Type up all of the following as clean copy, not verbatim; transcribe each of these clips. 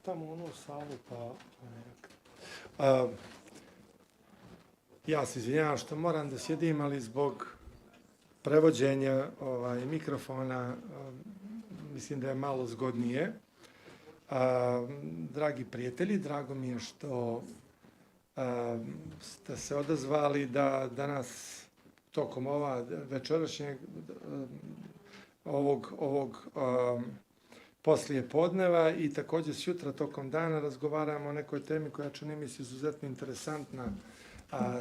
tamo u onu salu, pa... Ja se izvinjavam što moram da sjedim, ali zbog prevođenja mikrofona mislim da je malo zgodnije. Dragi prijatelji, drago mi je što ste se odazvali da danas tokom večerašnjeg ovog poslije podneva i također sutra tokom dana razgovaramo o nekoj temi koja čini mi se izuzetno interesantna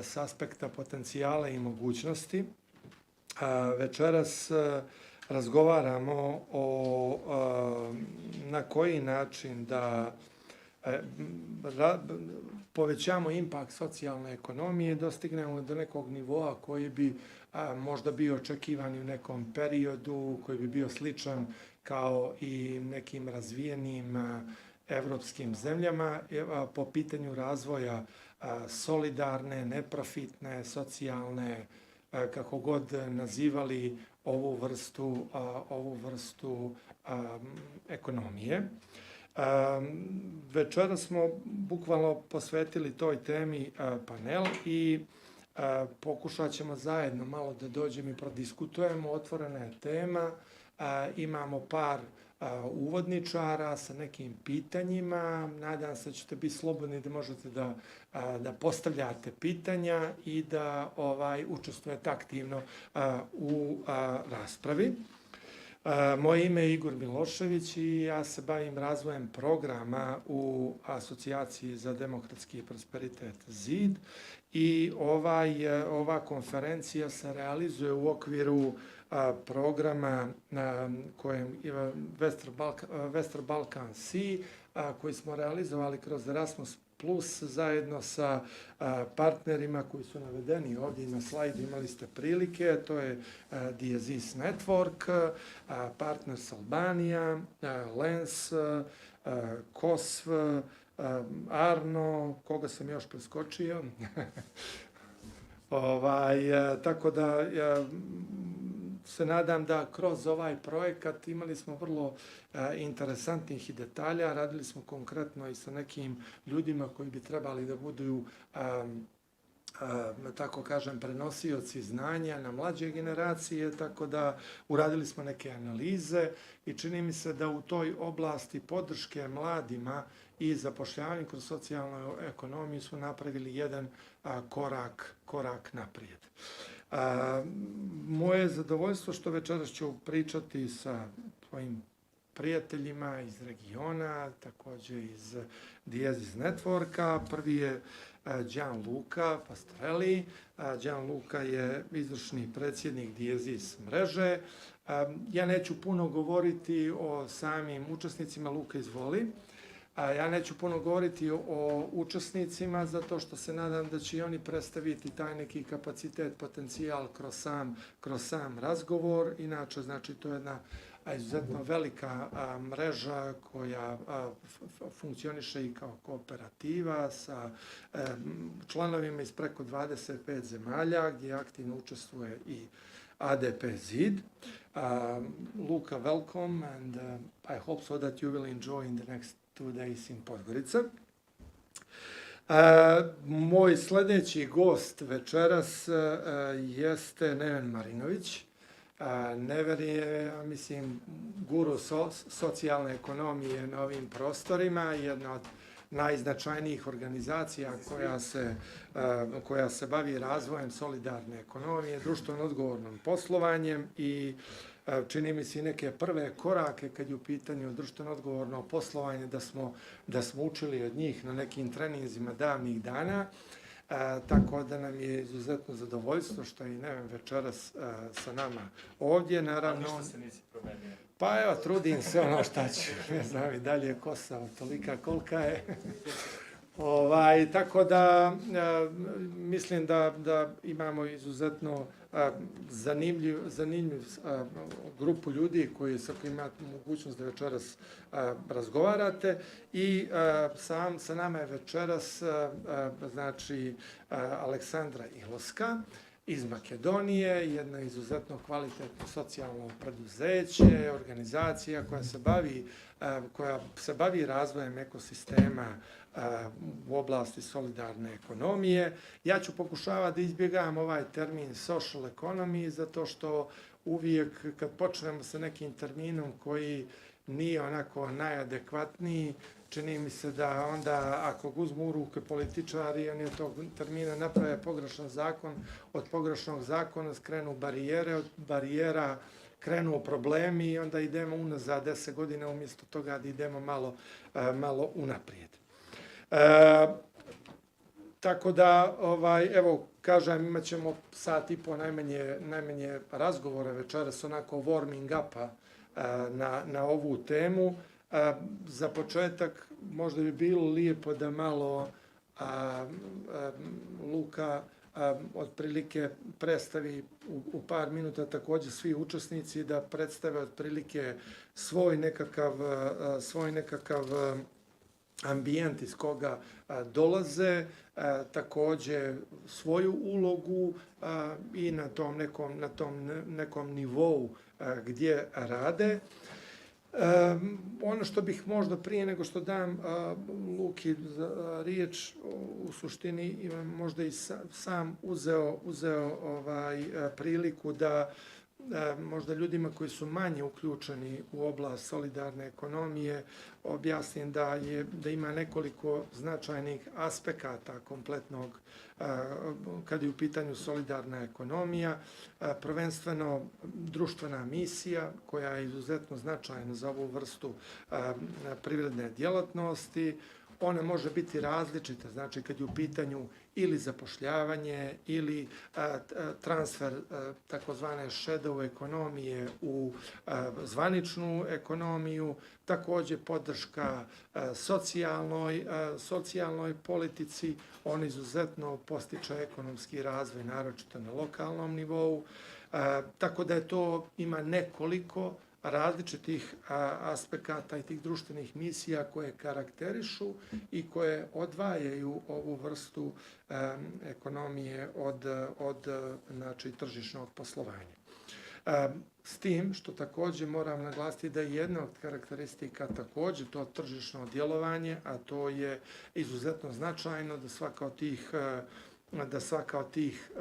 s aspekta potencijala i mogućnosti. Večeras razgovaramo o na koji način da povećamo impakt socijalne ekonomije i dostignemo do nekog nivoa koji bi možda bio očekivan u nekom periodu, koji bi bio sličan kao i nekim razvijenim evropskim zemljama po pitanju razvoja solidarne, neprofitne, socijalne, kako god nazivali ovu vrstu ekonomije. Večera smo bukvalno posvetili toj temi panel i pokušat ćemo zajedno malo da dođemo i prodiskutujemo. Otvorena je tema, imamo par uvodničara sa nekim pitanjima. Nadam se da ćete biti slobodni da možete da postavljate pitanja i da učestvujete aktivno u raspravi. Moje ime je Igor Milošević i ja se bavim razvojem programa u Asocijaciji za demokratski prosperitet Zid i ova konferencija se realizuje u okviru programa kojem Western Balkan Sea koji smo realizovali kroz Erasmus Plus zajedno sa partnerima koji su navedeni ovdje na slajdu, imali ste prilike, to je ADP-Zid Network, Partners Albanija, Lens, KOSV, Arno, koga sam još preskočio. Tako da se nadam da kroz ovaj projekat imali smo vrlo interesantnih i detalja, radili smo konkretno i sa nekim ljudima koji bi trebali da budu, tako kažem, prenosioci znanja na mlađe generacije, tako da uradili smo neke analize i čini mi se da u toj oblasti podrške mladima i zapošljavanje kroz socijalnu ekonomiju su napravili jedan korak naprijed. Moje je zadovoljstvo što večeras ću pričati sa svojim prijateljima iz regiona, također iz ADP-Zid Networka. Prvi je Gianluca Pastorelli. Gianluca je izvršni predsjednik ADP-Zid mreže. Ja neću puno govoriti o samim učesnicima, Luka izvoli. Ja neću puno govoriti o učesnicima zato što se nadam da će i oni predstaviti taj neki kapacitet, potencijal kroz sam razgovor. Inače, znači, to je jedna izuzetno velika mreža koja funkcioniše i kao kooperativa sa članovima iz preko 25 zemalja gdje aktivno učestvuje i ADP-Zid. Luka, welcome and I hope so that you will enjoy in the next 2 days in Podgorica. Moj sljedeći gost večeras jeste Neven Marinović. Neven je, mislim, guru socijalne ekonomije na ovim prostorima, jedna od najznačajnijih organizacija koja se bavi razvojem solidarne ekonomije, društveno odgovornom poslovanjem i čini mi se neke prve korake kad je u pitanju društveno odgovorno poslovanje da smo učili od njih na nekim treninzima davnih dana. Tako da nam je izuzetno zadovoljstvo što je i Neven večeras sa nama ovdje. Naravno, ništa se nisi promenio. Pa evo, trudim se šta ću. Ne znam i dalje kosa tolika kolika je. Tako da mislim da imamo izuzetno zanimljiv grupu ljudi sa kojima imate mogućnost da večeras razgovarate i sa nama je večeras znači Aleksandra Iloska. iz Makedonije, jedno izuzetno kvalitetno socijalno preduzeće, organizacija koja se bavi razvojem ekosistema u oblasti solidarne ekonomije. Ja ću pokušavati da izbjegavam ovaj termin social economy, zato što uvijek kad počnemo sa nekim terminom koji nije onako najadekvatniji, čini mi se da onda ako uzmu u ruke političari, oni od tog termina naprave pogrešan zakon, od pogrešnog zakona skrenu barijere, od barijera krenu problemi i onda idemo unazad 10 godina umjesto toga da idemo malo unaprijed. Tako da, evo, kažem, imat ćemo sat i po najmanje razgovore večeras, onako warming upa na ovu temu. Za početak možda bi bilo lijepo da malo Luka otprilike predstavi u par minuta također svi učesnici da predstave otprilike svoj nekakav ambijent iz koga dolaze, također svoju ulogu i na tom nekom nivou gdje rade. Ono što bih možda prije nego što dam Luki riječ, u suštini možda i sam uzeo priliku da možda ljudima koji su manje uključeni u oblast solidarne ekonomije objasnim da ima nekoliko značajnih aspekata kompletnog kad je u pitanju solidarna ekonomija, prvenstveno društvena misija koja je izuzetno značajna za ovu vrstu privredne djelatnosti. Ona može biti različita, znači kad je u pitanju ili zapošljavanje ili transfer takozvane shadow ekonomije u zvaničnu ekonomiju, također podrška socijalnoj politici, on izuzetno postiče ekonomski razvoj, naročito na lokalnom nivou, tako da ima nekoliko različitih aspekata i tih društvenih misija koje karakterišu i koje odvajaju ovu vrstu ekonomije od tržišnog poslovanja. S tim što također moram naglasiti da je jedna od karakteristika također to tržišno djelovanje, a to je izuzetno značajno da svaka od tih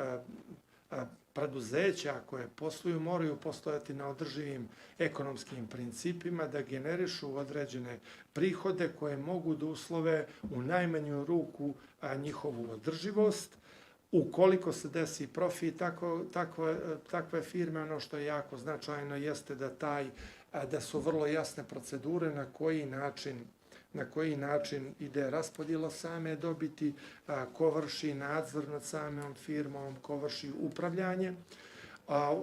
preduzeća koje posluju moraju postojati na održivim ekonomskim principima, da generišu određene prihode koje mogu da uslove u najmanju ruku njihovu održivost. Ukoliko se desi profit takve firme, ono što je jako značajno jeste da su vrlo jasne procedure na koji način ide raspodjela same dobiti, ko vrši nadzor nad samom firmom, ko vrši upravljanje.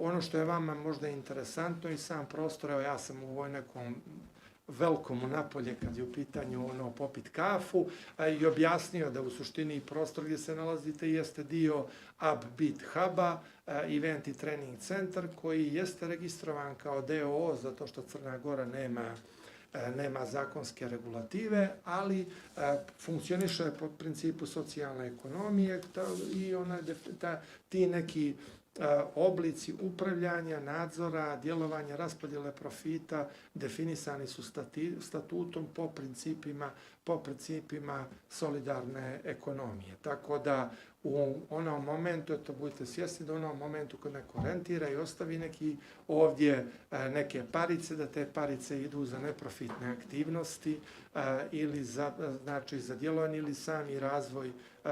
Ono što je vama možda interesantno i sam prostor, evo ja sam u ovoj nekom velkom napolje kad je u pitanju popit kafu i objasnio da u suštini prostor gdje se nalazite jeste dio ADP-Zid huba, event i trening centar koji jeste registrovan kao DOO zato što Crna Gora nema zakonske regulative, ali funkcioniše po principu socijalne ekonomije i ti neki oblici upravljanja, nadzora, djelovanja, raspodjele profita definisani su statutom po principima solidarne ekonomije. Tako da u onom momentu, budite svjesni da u onom momentu kad neko rentira i ostavi neke parice, da te parice idu za neprofitne aktivnosti ili za djelovanje ili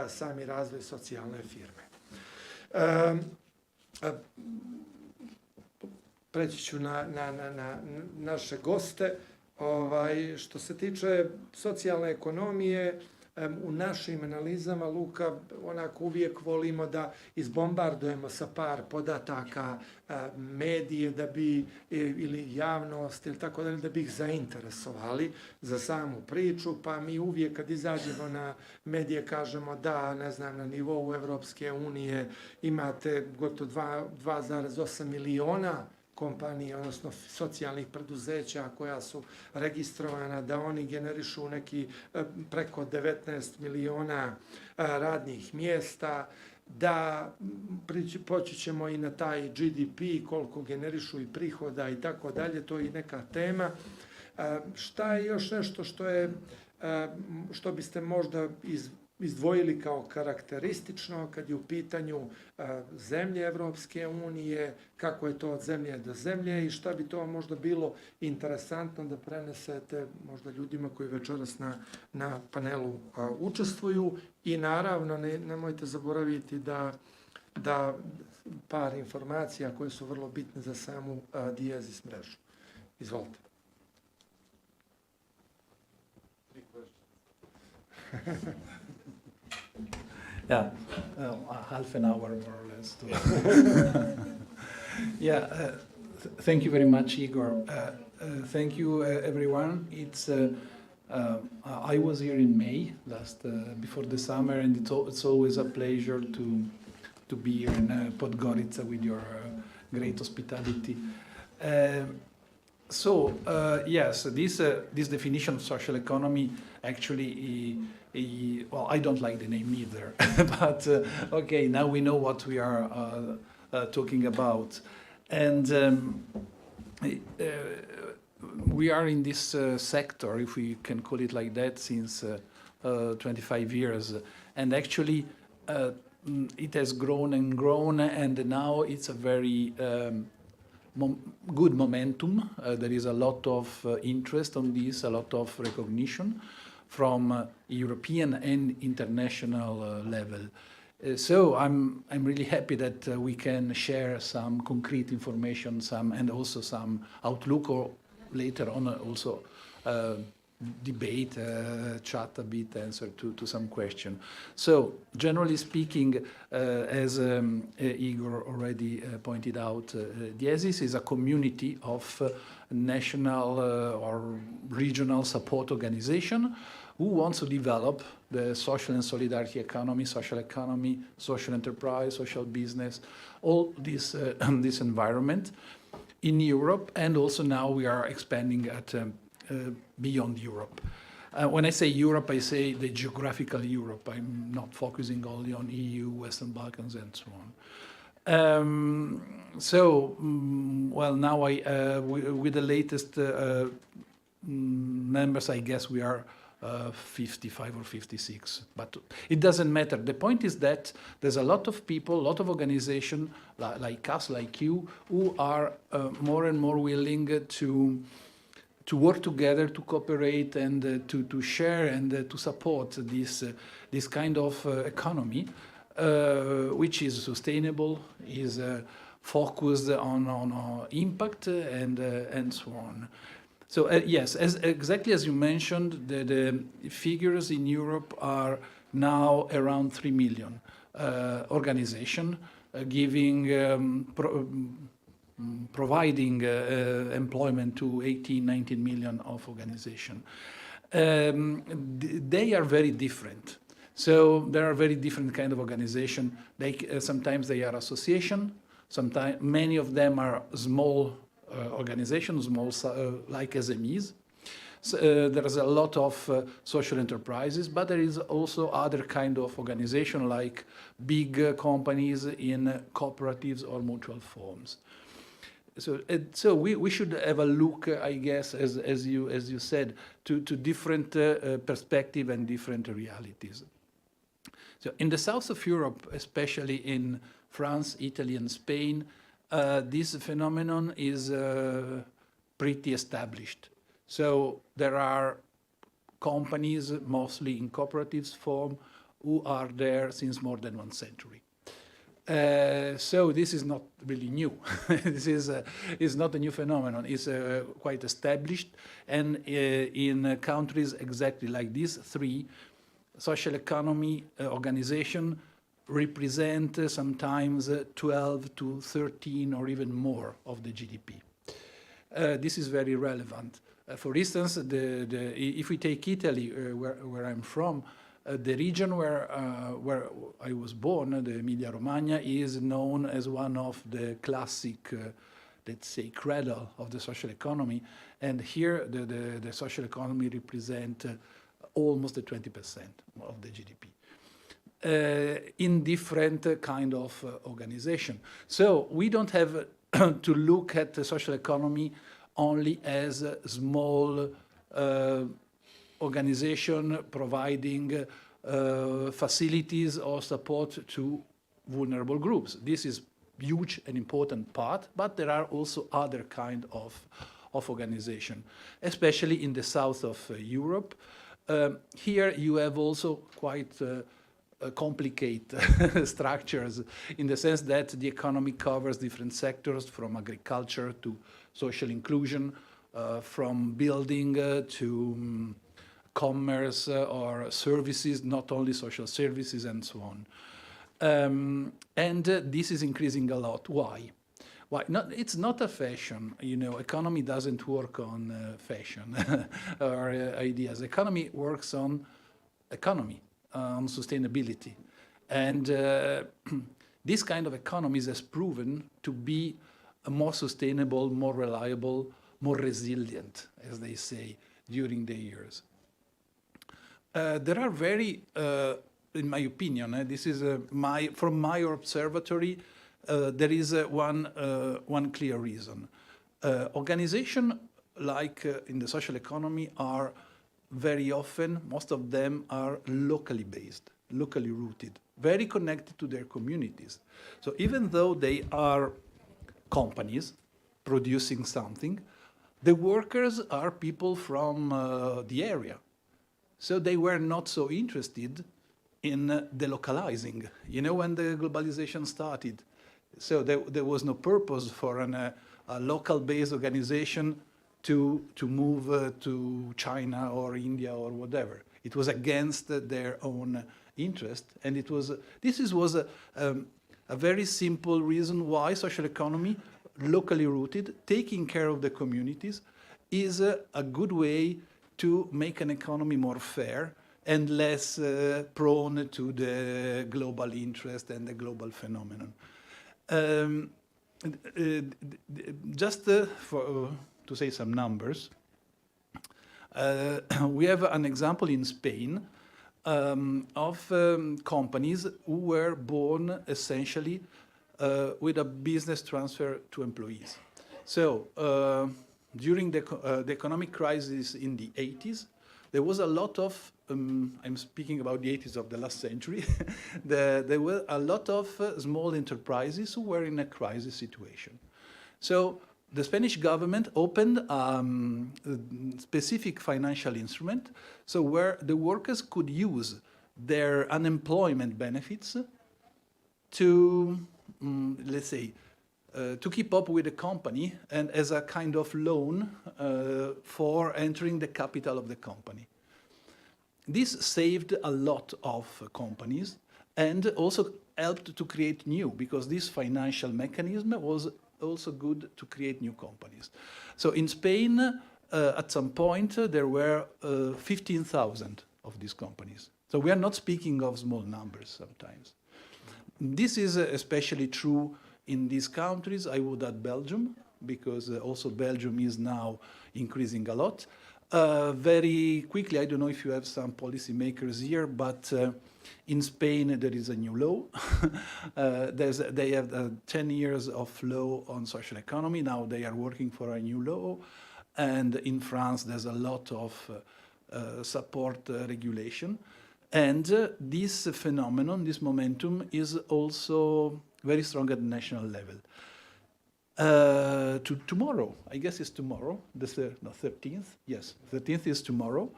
sami razvoj socijalne firme. Preći ću na naše goste. Što se tiče socijalne ekonomije, u našim analizama, Luka, onako uvijek volimo da izbombardujemo sa par podataka medije ili javnost ili tako dalje, da bi ih zainteresovali za samu priču, pa mi uvijek kad izađemo na medije kažemo da, na nivou Evropske unije imate gotovo 2,8 miliona kompanije, odnosno socijalnih preduzeća koja su registrovana, da oni generišu neki preko 19 miliona radnih mjesta, da poći ćemo i na taj GDP, koliko generišu i prihoda i tako dalje, to je i neka tema. Šta je još nešto što biste možda izdvojili kao karakteristično kad je u pitanju zemlje Evropske unije, kako je to od zemlje do zemlje i šta bi to možda bilo interesantno da prenesete možda ljudima koji večeras na panelu učestvuju i naravno nemojte zaboraviti da par informacija koje su vrlo bitne za samu ADP-Zid mrežu. Izvolite. Yeah, half an hour more or less. Yeah, thank you very much, Igor. Thank you, everyone. I was here in May before the summer, and it's always a pleasure to be here in Podgorica with your great hospitality. Yes, this definition of social economy actually, well, I don't like the name either, but okay, now we know what we are talking about. And we are in this sector, if we can call it like that, since 25 years. And actually, it has grown and grown, and now it's a very good momentum. There is a lot of interest on this, a lot of recognition from European and international level. So I'm really happy that we can share some concrete information, and also some outlook, or later on also debate, chat a bit, answer to some question. So generally speaking, as Igor already pointed out, ADP-Zid is a community of national or regional support organization who wants to develop the social and solidarity economy, social enterprise, social business, all this environment in Europe, and also now we are expanding at beyond Europe. When I say Europe, I say the geographical Europe. I'm not focusing only on EU, Western Balkans, and so on. Well, now with the latest members, I guess we are 55 or 56, but it doesn't matter. The point is that there's a lot of people, a lot of organizations like us, like you, who are more and more willing to work together, to cooperate, and to share and to support this kind of economy, which is sustainable, is focused on impact, and so on. So yes, exactly as you mentioned, the figures in Europe are now around 3 million organizations giving providing employment to 18, 19 million of organizations. They are very different. So there are very different kind of organizations. Sometimes they are association. Sometimes many of them are small organizations, small like SMEs. So, there is a lot of social enterprises, but there is also other kind of organization like big companies in cooperatives or mutual funds. So we should have a look, I guess, as you said, to different perspective and different realities. So in the south of Europe, especially in France, Italy, and Spain, this phenomenon is pretty established. So there are companies, mostly in cooperatives form, who are there since more than 1 century. So this is not really new. This is not a new phenomenon. It's quite established, and in countries exactly like these three, social economy organization represent sometimes 12 to 13 or even more of the GDP. This is very relevant. For instance, if we take Italy, where I'm from, the region where I was born, the Emilia-Romagna, is known as one of the classic, let's say, cradle of the social economy. And here, the social economy represents almost the 20% of the GDP. in different kind of organization. So we don't have to look at the social economy only as a small organization providing facilities or support to vulnerable groups. This is huge and important part, but there are also other kind of organization, especially in the south of Europe. Here you have also quite complicated structures in the sense that the economy covers different sectors, from agriculture to social inclusion, from building to commerce or services, not only social services and so on. And this is increasing a lot. Why? Why? It's not a fashion. You know, economy doesn't work on fashion or ideas. Economy works on economy, on sustainability. And this kind of economies has proven to be more sustainable, more reliable, more resilient, as they say, during the years. There are very, in my opinion, this is from my observatory, there is one clear reason. Organizations like in the social economy are very often, most of them are locally based, locally rooted, very connected to their communities. So even though they are companies producing something, the workers are people from the area. So they were not so interested in delocalizing, you know, when the globalization started. So there was no purpose for a local-based organization to move to China or India or whatever. It was against their own interest, and this was a very simple reason why social economy, locally rooted, taking care of the communities, is a good way to make an economy more fair and less prone to the global interest and the global phenomenon. Just to say some numbers, we have an example in Spain of companies who were born essentially with a business transfer to employees. So during the economic crisis in the 80s, there was a lot of, I'm speaking about the 80s of the last century, there were a lot of small enterprises who were in a crisis situation. So the Spanish government opened a specific financial instrument, so where the workers could use their unemployment benefits to, let's say, to keep up with the company and as a kind of loan for entering the capital of the company. This saved a lot of companies and also helped to create new, because this financial mechanism was also good to create new companies. So in Spain, at some point, there were 15,000 of these companies. So we are not speaking of small numbers sometimes. This is especially true in these countries. I would add Belgium, because also Belgium is now increasing a lot. Very quickly, I don't know if you have some policymakers here, but in Spain there is a new law. They have 10 years of law on social economy. Now they are working for a new law. And in France there's a lot of support regulation. And this phenomenon, this momentum, is also very strong at the national level. Tomorrow, I guess it's tomorrow, the 13th, yes, 13th is tomorrow,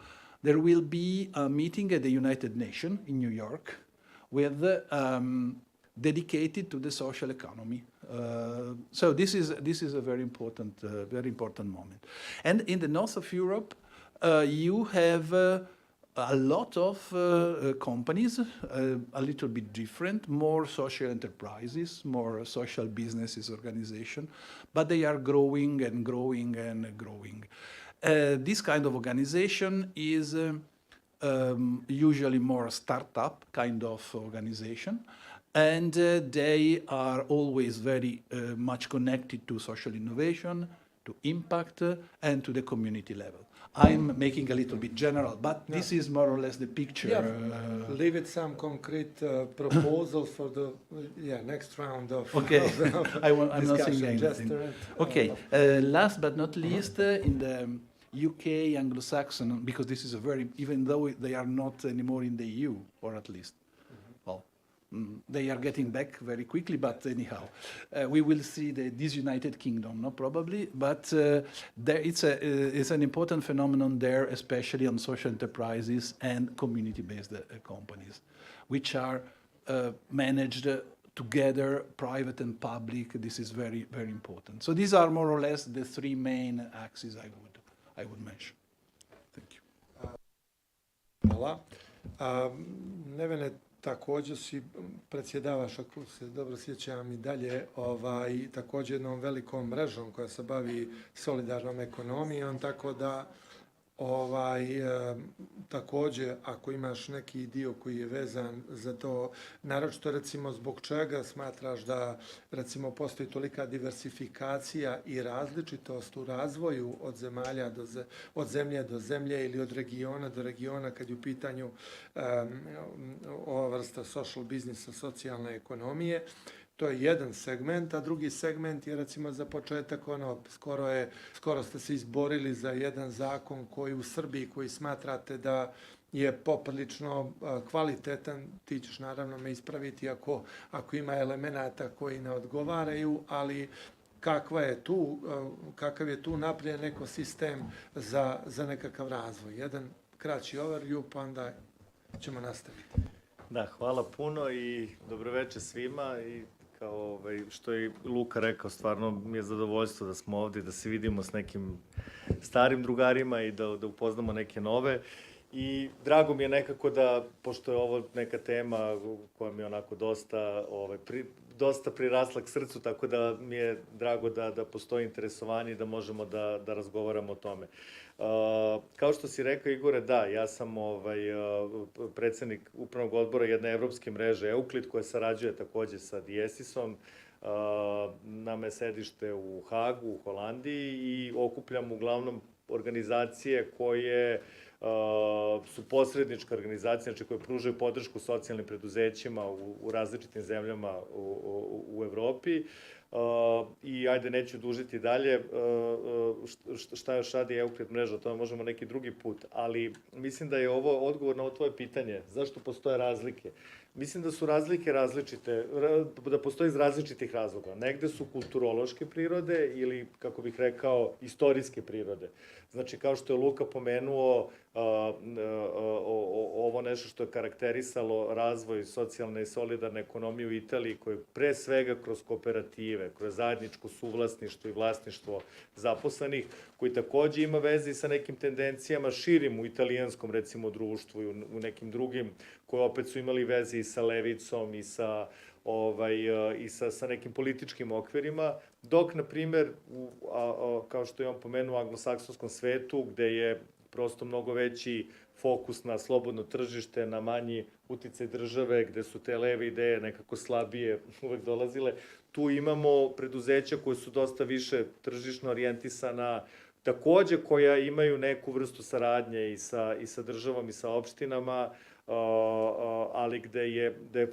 there will be a meeting at the United Nations in New York with dedicated to the social economy. So this is a very important moment. And in the north of Europe, you have a lot of companies, a little bit different, more social enterprises, more social businesses, organization, but they are growing and growing and growing. This kind of organization is usually more startup kind of organization, and they are always very much connected to social innovation, to impact, and to the community level. I'm making a little bit general, but this is more or less the picture. Yeah, leave it some concrete proposals for the next round of Okay, I'm not saying discussion. anything. Okay, last but not least, in the UK, Anglo-Saxon, because this is a very, even though they are not anymore in the EU, or at least, well, they are getting back very quickly, but anyhow, we will see this United Kingdom, no, probably, but there it's an important phenomenon there, especially on social enterprises and community-based companies, which are managed together, private and public. This is very, very important. So these are more or less the three main axes I would mention. Thank you. Hvala. Nevene, također si predsjedavaš, ako se dobro sjećam, i dalje također jednom velikom mrežom koja se bavi solidarnom ekonomijom, tako da također ako imaš neki dio koji je vezan za to, naročito recimo zbog čega smatraš da recimo postoji tolika diversifikacija i različitost u razvoju od zemlje do zemlje ili od regiona do regiona kad je u pitanju ova vrsta social biznisa, socijalne ekonomije. To je jedan segment, a drugi segment je recimo za početak skoro ste se izborili za jedan zakon koji u Srbiji, koji smatrate da je poprilično kvalitetan, ti ćeš naravno me ispraviti ako ima elemenata koji ne odgovaraju, ali kakav je tu napravljen ekosistem za nekakav razvoj. Jedan kraći overview, pa onda ćemo nastaviti. Da, hvala puno i dobroveče svima i kao što je Luka rekao, stvarno mi je zadovoljstvo da smo ovdje, da se vidimo s nekim starim drugarima i da upoznamo neke nove. I drago mi je nekako da, pošto je ovo neka tema koja mi je onako dosta prirasla k srcu, tako da mi je drago da postoji interesovanje i da možemo da razgovaramo o tome. Kao što si rekao, Igore, da, ja sam predsjednik upravnog odbora jedne evropske mreže Euclid koja sarađuje također sa DSIS-om. Nama je sedište u Hagu, u Holandiji i okupljam uglavnom organizacije koje su posredničke organizacije, znači koje pružaju podršku socijalnim preduzećima u različitim zemljama u Evropi. I ajde, neću dužiti dalje, šta još radi Euclid mreža, o tome možemo neki drugi put, ali mislim da je ovo odgovor na ovo tvoje pitanje, zašto postoje razlike. Mislim da su razlike različite, da postoji iz različitih razloga. Negde su kulturološke prirode ili, kako bih rekao, istorijske prirode. Znači, kao što je Luka pomenuo, ovo nešto što je karakterisalo razvoj socijalne i solidarne ekonomije u Italiji, koje pre svega kroz kooperative, kroz zajedničko suvlasništvo i vlasništvo zaposlenih, koji takođe ima veze i sa nekim tendencijama širim u italijanskom, recimo, društvu i u nekim drugim, koje opet su imali veze i sa levicom i sa nekim političkim okvirima, dok, na primer, kao što je on pomenuo, u anglosaksonskom svetu, gde je prosto mnogo veći fokus na slobodno tržište, na manji uticaj države, gde su te leve ideje nekako slabije uvek dolazile, tu imamo preduzeća koje su dosta više tržišno orijentisana, takođe koja imaju neku vrstu saradnje i sa državom i sa opštinama, ali gde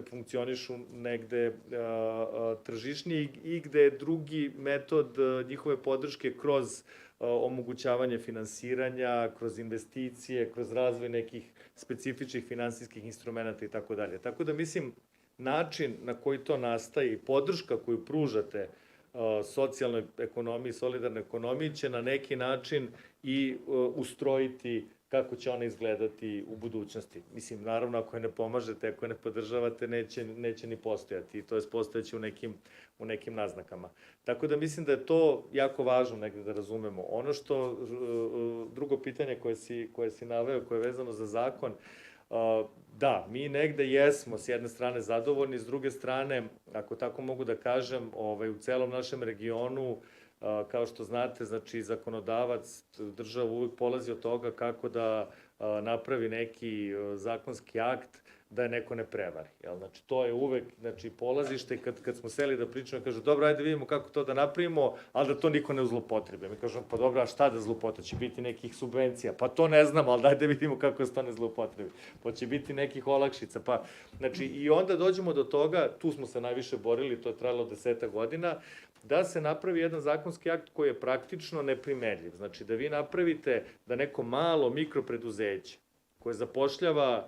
funkcionišu negde tržišniji i gde je drugi metod njihove podrške kroz omogućavanje finansiranja, kroz investicije, kroz razvoj nekih specifičnih finansijskih instrumenta i tako dalje. Tako da mislim, način na koji to nastaje i podrška koju pružate socijalnoj ekonomiji, solidarnoj ekonomiji će na neki način i ustrojiti kako će ona izgledati u budućnosti. Mislim, naravno, ako je ne pomažete, ako je ne podržavate, neće ni postojati. To je postojeće u nekim naznakama. Tako da mislim da je to jako važno negde da razumemo. Ono što, drugo pitanje koje si naveo, koje je vezano za zakon, da, mi negde jesmo s jedne strane zadovoljni, s druge strane, ako tako mogu da kažem, u celom našem regionu, kao što znate, znači zakonodavac, država uvijek polazi od toga kako da napravi neki zakonski akt da je neko ne prevari. Znači, to je uvek polazište kad smo seli da pričamo, kažu, dobro, ajde vidimo kako to da napravimo, ali da to niko ne zlopotrebi. Mi kažemo, pa dobro, a šta da zlopotrebi? Će biti nekih subvencija? Pa to ne znam, ali dajde vidimo kako se to ne zlopotrebi. Pa će biti nekih olakšica. Pa, znači, i onda dođemo do toga, tu smo se najviše borili, to je trajalo 10 godina, da se napravi jedan zakonski akt koji je praktično neprimenljiv. Znači, da vi napravite da neko malo mikropreduzeće koje zapošljava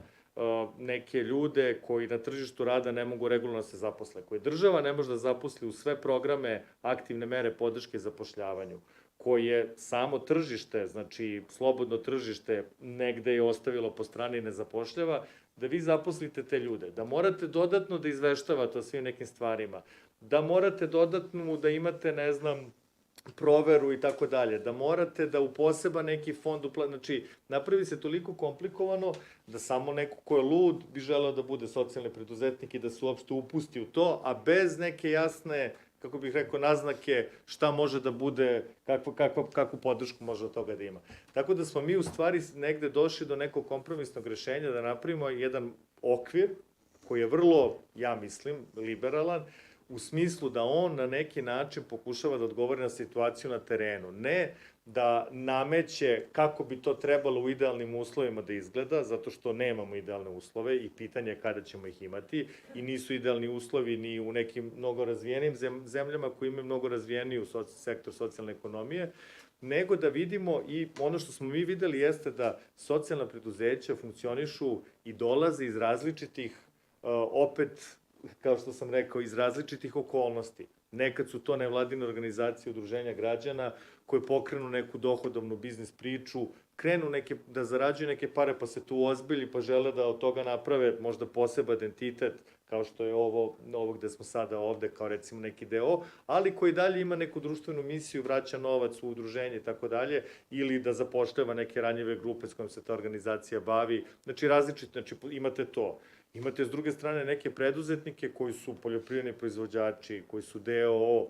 neke ljude koji na tržištu rada ne mogu regularno se zaposle, koje država ne može da zaposli u sve programe aktivne mere podrške zapošljavanju, koje samo tržište, znači slobodno tržište, negde je ostavilo po strani i ne zapošljava, da vi zaposlite te ljude, da morate dodatno da izveštavate o svim nekim stvarima, da morate dodatno da imate, ne znam, proveru i tako dalje, da morate da u poseban neki fond, znači, napravi se toliko komplikovano da samo neko ko je lud bi želeo da bude socijalni preduzetnik i da se uopšte upusti u to, a bez neke jasne, kako bih rekao, naznake šta može da bude, kakvu podršku može od toga da ima. Tako da smo mi u stvari negde došli do nekog kompromisnog rešenja da napravimo jedan okvir koji je vrlo, ja mislim, liberalan, u smislu da on na neki način pokušava da odgovori na situaciju na terenu. Ne da nameće kako bi to trebalo u idealnim uslovima da izgleda, zato što nemamo idealne uslove i pitanje je kada ćemo ih imati i nisu idealni uslovi ni u nekim mnogo razvijenim zemljama koji imaju mnogo razvijeniju sektor socijalne ekonomije, nego da vidimo i ono što smo mi videli jeste da socijalna preduzeća funkcionišu i dolaze iz različitih, opet, kao što sam rekao, iz različitih okolnosti. Nekad su to nevladine organizacije, udruženja građana koje pokrenu neku dohodovnu biznis priču, krenu da zarađuju neke pare pa se tu ozbilji pa žele da od toga naprave možda poseban identitet kao što je ovo gde smo sada ovde kao recimo neki deo, ali koji dalje ima neku društvenu misiju, vraća novac u udruženje i tako dalje, ili da zapošljava neke ranjive grupe s kojim se ta organizacija bavi. Znači različito, znači imate to. Imate s druge strane neke preduzetnike koji su poljoprivredni proizvođači, koji su DOO,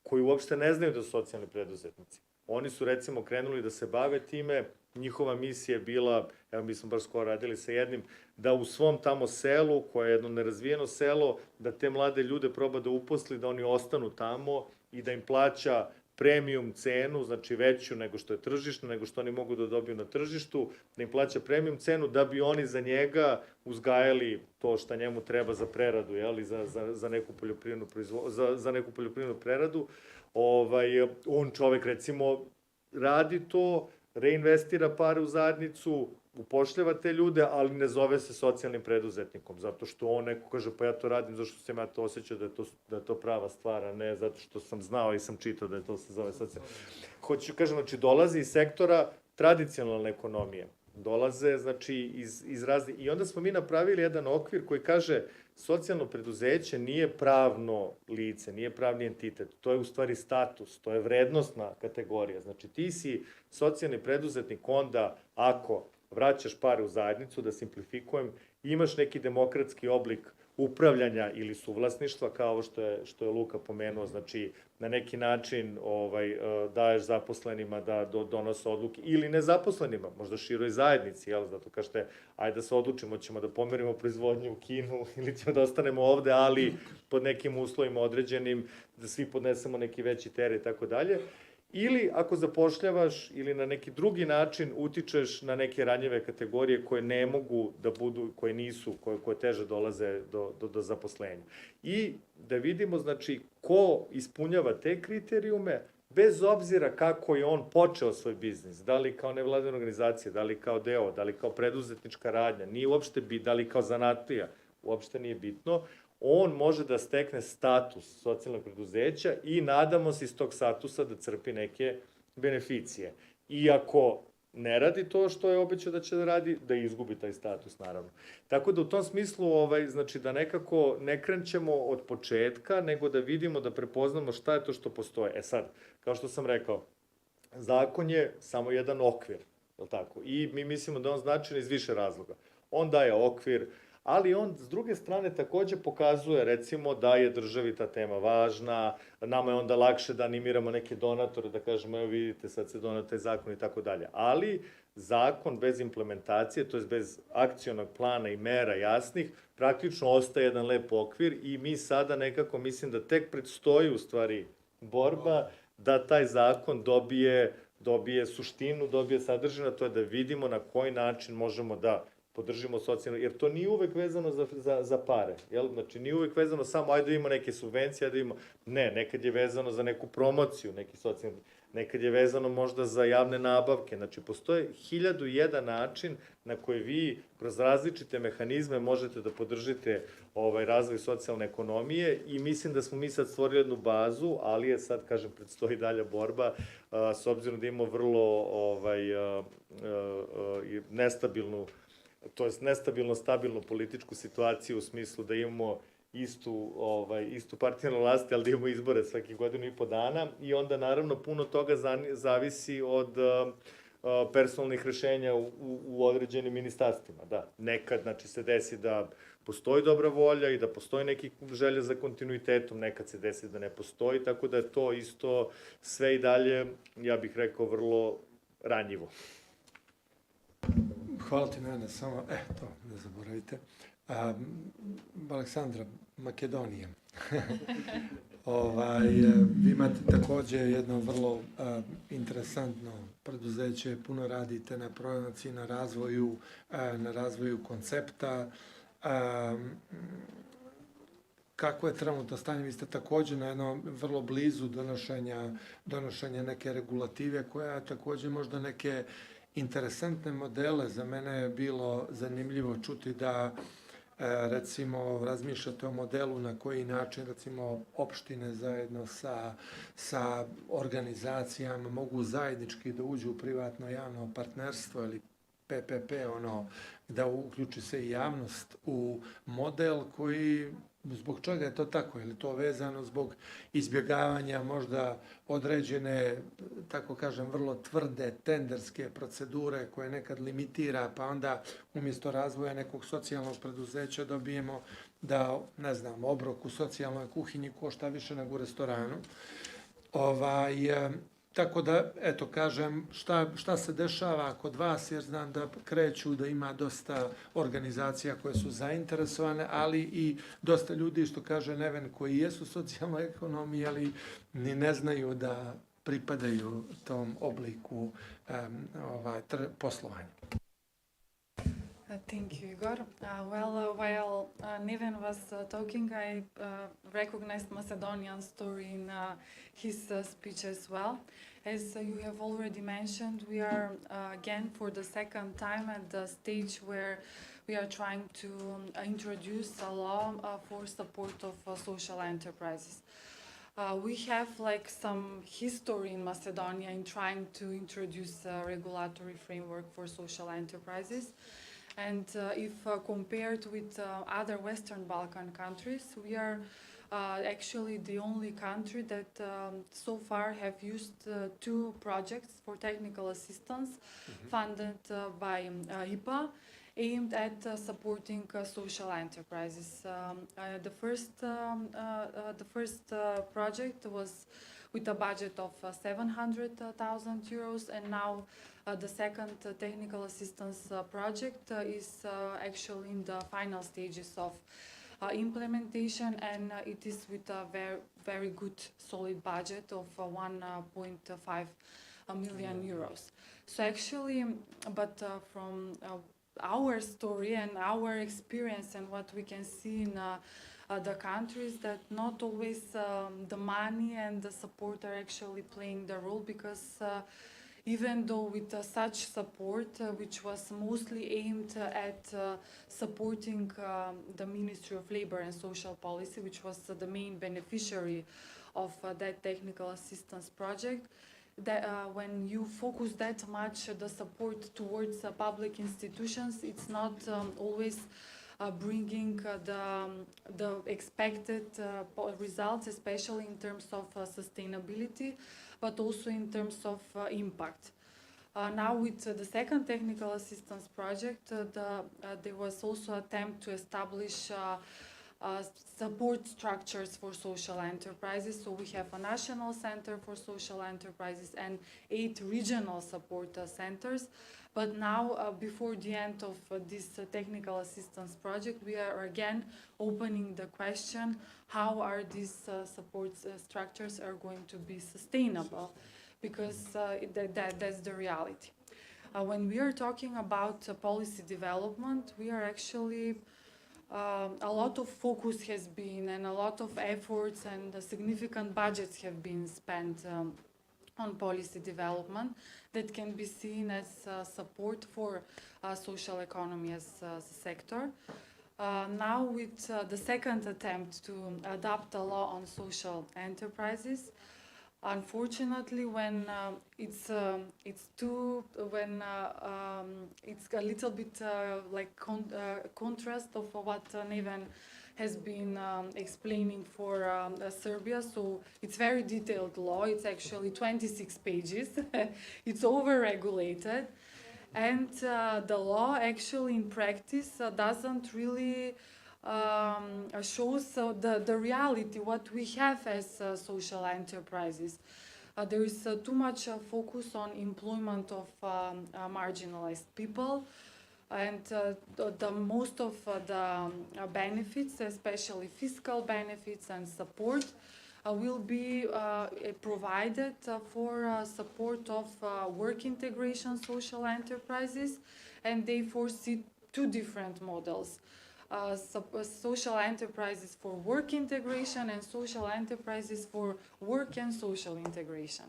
koji uopšte ne znaju da su socijalni preduzetnici. Oni su recimo krenuli da se bave time, njihova misija je bila, evo mi smo baš skoro radili sa jednim, da u svom tamo selu, koje je jedno nerazvijeno selo, da te mlade ljude proba da uposli, da oni ostanu tamo i da im plaća premium cenu, znači veću nego što je tržišna, nego što oni mogu da dobiju na tržištu, da im plaća premium cenu da bi oni za njega uzgajali to šta njemu treba za preradu, za neku poljoprivrednu preradu. On čovek recimo radi to, reinvestira pare u zajednicu, upošljava te ljude, ali ne zove se socijalnim preduzetnikom, zato što on neko kaže pa ja to radim zato što sam ja to osjećao da je to prava stvar, a ne zato što sam znao i sam čitao da je to se zove socijalno. Hoću kažem, znači dolazi iz sektora tradicionalne ekonomije, dolaze znači iz raznih, i onda smo mi napravili jedan okvir koji kaže socijalno preduzeće nije pravno lice, nije pravni entitet, to je u stvari status, to je vrednostna kategorija, znači ti si socijalni preduzetnik onda ako vraćaš pare u zajednicu, da simplifikujem, imaš neki demokratski oblik upravljanja ili suvlasništva, kao ovo što je Luka pomenuo, znači na neki način daješ zaposlenima da donose odluke ili nezaposlenima, možda široj zajednici, zato kažete, ajde da se odlučimo, ćemo da pomerimo proizvodnju u Kinu ili ćemo da ostanemo ovde, ali pod nekim uslovima određenim, da svi podnesemo neki veći teret i tako dalje. Ili ako zapošljavaš ili na neki drugi način utičeš na neke ranjive kategorije koje ne mogu da budu, koje nisu, koje teže dolaze do zaposlenja. I da vidimo, znači, ko ispunjava te kriterijume, bez obzira kako je on počeo svoj biznis, da li kao nevladina organizacija, da li kao deo, da li kao preduzetnička radnja, nije uopšte bitno, da li kao zanatlija, uopšte nije bitno, on može da stekne status socijalnog preduzeća i nadamo se iz tog statusa da crpi neke beneficije. Iako ne radi to što je obećao da će da radi, da izgubi taj status, naravno. Tako da u tom smislu, znači da nekako ne krećemo od početka, nego da vidimo, da prepoznamo šta je to što postoje. Sad, kao što sam rekao, zakon je samo jedan okvir, je li tako? I mi mislimo da on značajan iz više razloga. On daje okvir, ali on s druge strane takođe pokazuje recimo da je državi ta tema važna, nama je onda lakše da animiramo neke donatore, da kažemo evo vidite sad se donao taj zakon i tako dalje, ali zakon bez implementacije, to je bez akcionog plana i mera jasnih, praktično ostaje jedan lep okvir i mi sada nekako mislim da tek predstoji u stvari borba da taj zakon dobije suštinu, dobije sadržinu, to je da vidimo na koji način možemo da podržimo socijalno, jer to nije uvek vezano za pare, jel? Znači nije uvek vezano samo ajde da imamo neke subvencije, ajde da imamo, ne, nekad je vezano za neku promociju, neki socijalni, nekad je vezano možda za javne nabavke, znači postoje 1001 način na koji vi kroz različite mehanizme možete da podržite razvoj socijalne ekonomije i mislim da smo mi sad stvorili jednu bazu, ali je sad, kažem, predstoji dalja borba, s obzirom da imamo vrlo nestabilnu, to jest nestabilno stabilnu političku situaciju u smislu da imamo istu partijnu vlasti, ali da imamo izbore svaki godinu i po dana i onda naravno puno toga zavisi od personalnih rešenja u određenim ministarstvima. Da, nekad znači, se desi da postoji dobra volja i da postoji neki želja za kontinuitetom, nekad se desi da ne postoji, tako da je to isto sve i dalje, ja bih rekao, vrlo ranjivo. Hvala ti, Nene, samo, to, ne zaboravite. Aleksandra, Makedonija. Vi imate takođe jedno vrlo interesantno preduzeće, puno radite na promociji, na razvoju koncepta. Kako je trenutno stanje? Vi ste takođe na jednom vrlo blizu donošenja neke regulative koja takođe možda neke interesantne modele. Za mene je bilo zanimljivo čuti da recimo razmišljate o modelu na koji način recimo opštine zajedno sa organizacijama mogu zajednički da uđu u privatno javno partnerstvo ili PPP, da uključi se i javnost u model koji, zbog čega je to tako? Je li to vezano zbog izbjegavanja možda određene, tako kažem, vrlo tvrde tenderske procedure koje nekad limitira, pa onda umjesto razvoja nekog socijalnog preduzeća dobijemo da, ne znam, obrok u socijalnoj kuhinji košta više nego u restoranu. Tako da, eto, kažem, šta se dešava kod vas, jer znam da kreću, da ima dosta organizacija koje su zainteresovane, ali i dosta ljudi, što kaže Neven, koji jesu socijalnoj ekonomiji, ali ni ne znaju da pripadaju tom obliku poslovanja. Thank you, Igor. While Neven was talking, I recognized Macedonian story in his speech as well. As you have already mentioned, we are again for the second time at the stage where we are trying to introduce a law for support of social enterprises. We have some history in Macedonia in trying to introduce a regulatory framework for social enterprises. And if compared with other Western Balkan countries, we are actually the only country that so far have used 2 projects for technical assistance funded by IPA, aimed at supporting social enterprises. The first project was with a budget of 700,000 euros, and now the second technical assistance project is actually in the final stages of implementation, and it is with a very good solid budget of 1.5 million euros. So actually, but from our story and our experience and what we can see in the countries, that not always the money and the support are actually playing the role, because even though with such support, which was mostly aimed at supporting the Ministry of Labor and Social Policy, which was the main beneficiary of that technical assistance project, that when you focus that much the support towards public institutions, it's not always bringing the expected results, especially in terms of sustainability, but also in terms of impact. Now with the second technical assistance project, there was also attempt to establish support structures for social enterprises. So we have a national center for social enterprises and 8 regional support centers. But now, before the end of this technical assistance project, we are again opening the question, how are these support structures are going to be sustainable? Because that's the reality. When we are talking about policy development, we are actually a lot of focus has been and a lot of efforts and significant budgets have been spent on policy development that can be seen as support for social economy as a sector. Now with the second attempt to adopt a law on social enterprises, unfortunately, when it's a little bit like contrast of what Neven has been explaining for Serbia. So it's very detailed law. It's actually 26 pages. It's over-regulated. And the law actually in practice doesn't really shows the reality, what we have as social enterprises. There is too much focus on employment of marginalized people, and the most of the benefits, especially fiscal benefits and support, will be provided for support of work integration social enterprises, and they foresee 2 different models. Social enterprises for work integration and social enterprises for work and social integration.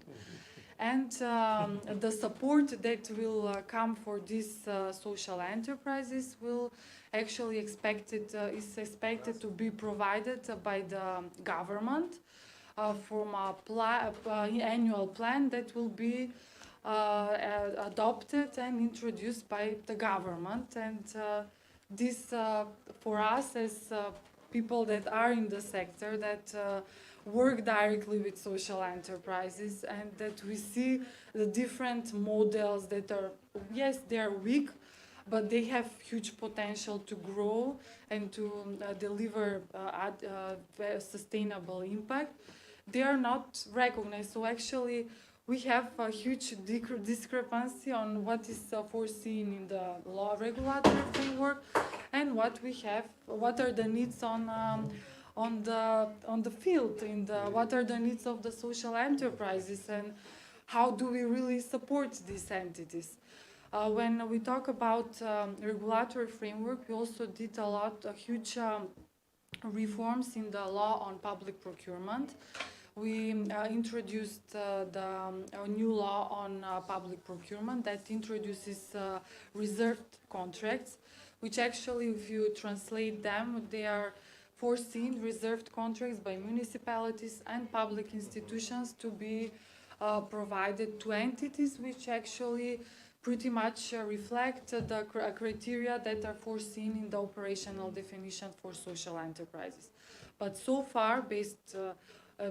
And the support that will come for these social enterprises will actually is expected to be provided by the government from an annual plan that will be adopted and introduced by the government. And this, for us as people that are in the sector, that work directly with social enterprises, and that we see the different models that are, yes, they are weak, but they have huge potential to grow and to deliver sustainable impact. They are not recognized. So actually, we have a huge discrepancy on what is foreseen in the law regulatory framework and what we have, what are the needs on the field, what are the needs of the social enterprises, and how do we really support these entities. When we talk about regulatory framework, we also did huge reforms in the law on public procurement. We introduced a new law on public procurement that introduces reserved contracts, which actually, if you translate them, they are foreseen reserved contracts by municipalities and public institutions to be provided to entities which actually pretty much reflect the criteria that are foreseen in the operational definition for social enterprises. But so far,